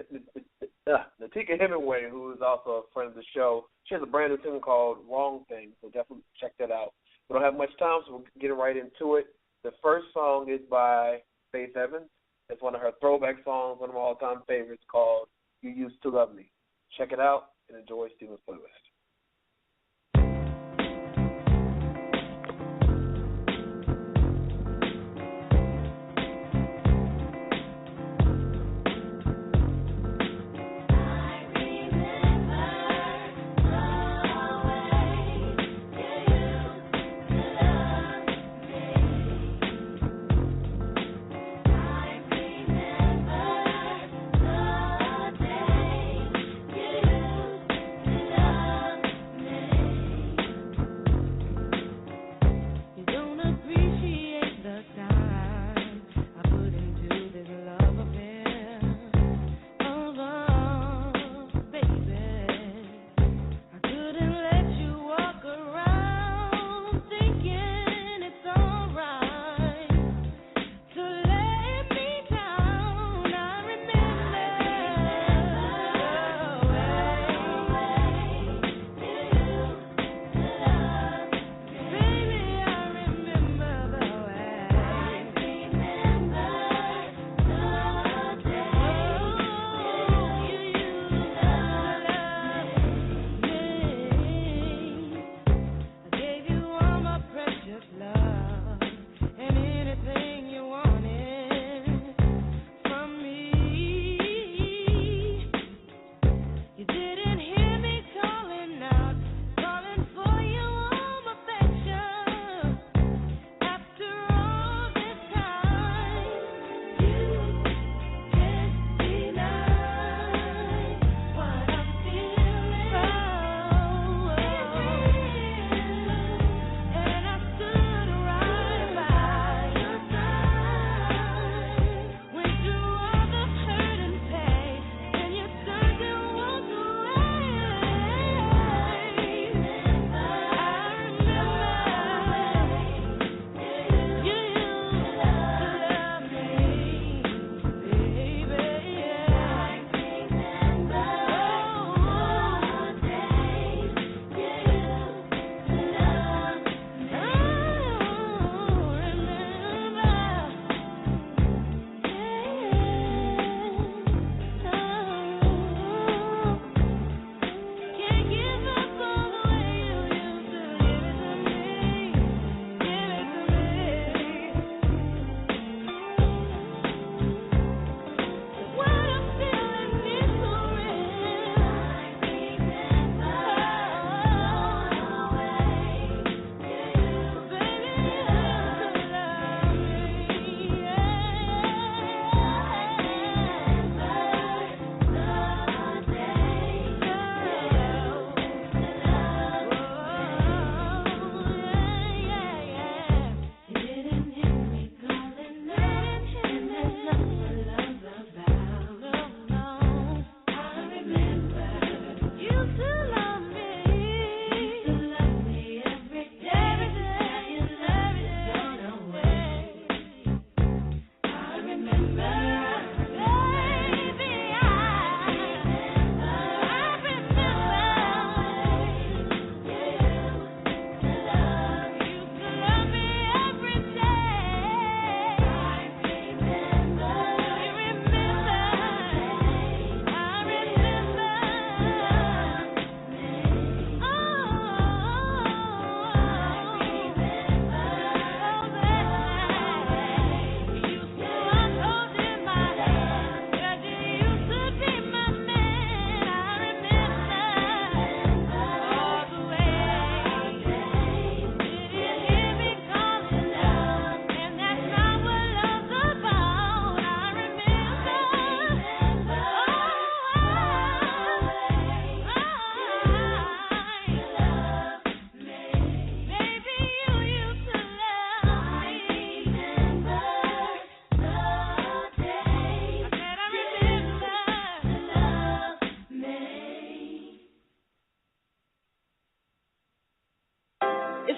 Natika Hemingway, who is also a friend of the show. She has a brand new tune called Wrong Thing, so definitely check that out. We don't have much time, so we'll get right into it. The first song is by Faith Evans. It's one of her throwback songs, one of my all-time favorites, called You Used to Love Me. Check it out and enjoy Stephen's playlist. Love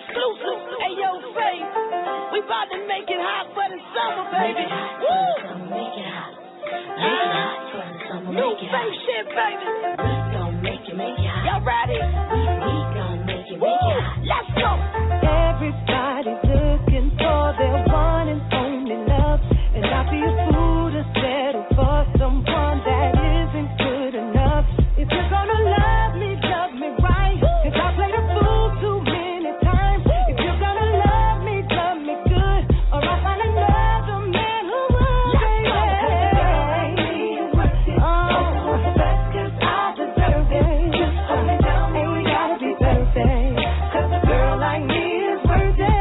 exclusive. Hey, yo, Faith, we about to make it hot for the summer, baby. Woo! Make it hot. Make it hot for the summer. New Faith shit, baby. We gon' make it hot. Y'all ready? We gon' make it hot. Let's go. Everybody's looking for their one and only love, and I feel fool to settle for someone that isn't good enough. If you're gonna love me right, 'cause I played a fool too many times. If you're gonna love me good, or I'll find another man who will, baby. Oh, that's 'cause I deserve it. Ain't we gotta be perfect, 'cause a girl like me is worth it.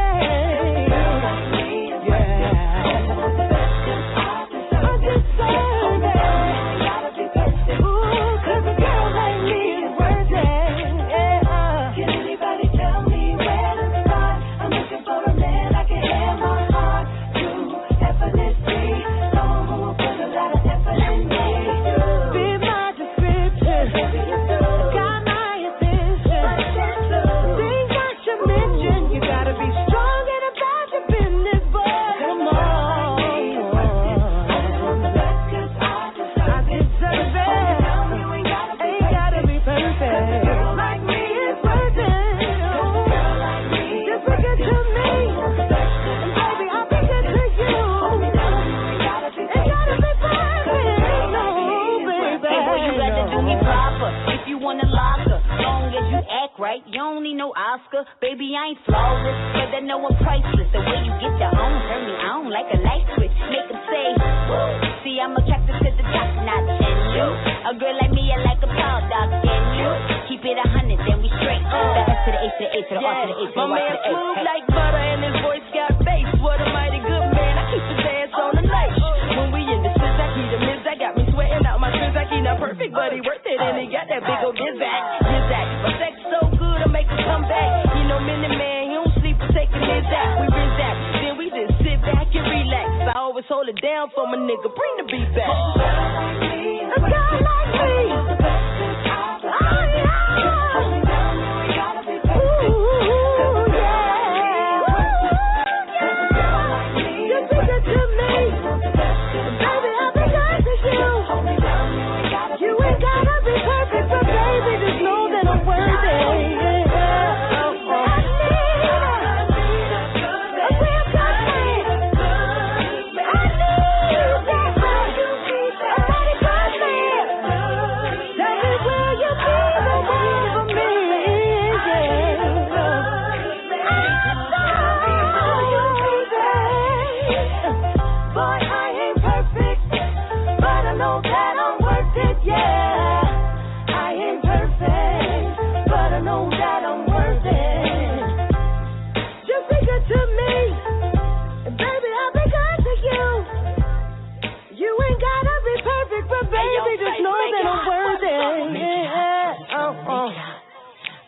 You don't need no Oscar, baby, I ain't flawless, but I know I'm priceless. The way you get your own, turn me on like a light switch, make them say, woo. See, I'm attracted to the top notch, and you, a girl like me, I like a tall dog, and you, keep it 100, then we straight, the S to the A to the A to the R to the A to the Y to the A. My man smooth like butter, and his voice got bass. What a mighty good man, I keep his ass on the night. When we in the Sizak, he the Mizak, got me sweating out my Sizak. He not perfect, but he worth it, and he got that big old Gizak. But sex so good, I make him come back. You know, Minute Man, he don't sleep, we taking his act. We rinse that, then we just sit back and relax. I always hold it down for my nigga, bring the beat back. A girl like me.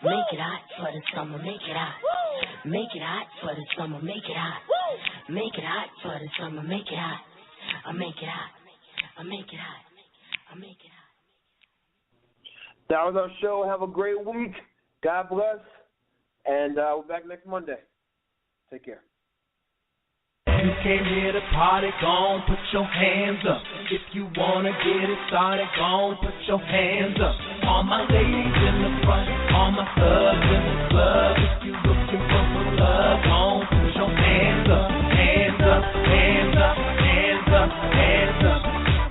Make it hot for the summer, make it hot. Make it hot for the summer, make it hot. Make it hot for the summer, make it hot. I make it hot. I make it hot. I make it hot. That was our show. Have a great week. God bless. And we're back next Monday. Take care. You came here to party, gon' put your hands up. If you wanna get it started, gon' put your hands up. All my ladies in the front, all my thugs in the club. If you looking for some love, gon' put your hands up. Hands up, hands up, hands up, hands up.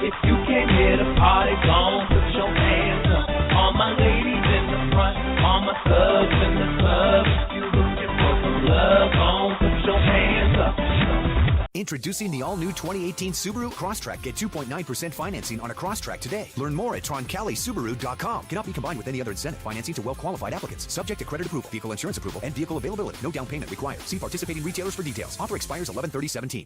If you came here to party, gon' put your hands up. All my ladies in the front, all my thugs in the club. If you looking for some love, gon' put your hands up. Introducing the all-new 2018 Subaru Crosstrek. Get 2.9% financing on a Crosstrek today. Learn more at TroncaliSubaru.com. Cannot be combined with any other incentive. Financing to well-qualified applicants. Subject to credit approval, vehicle insurance approval, and vehicle availability. No down payment required. See participating retailers for details. Offer expires 11/30/17.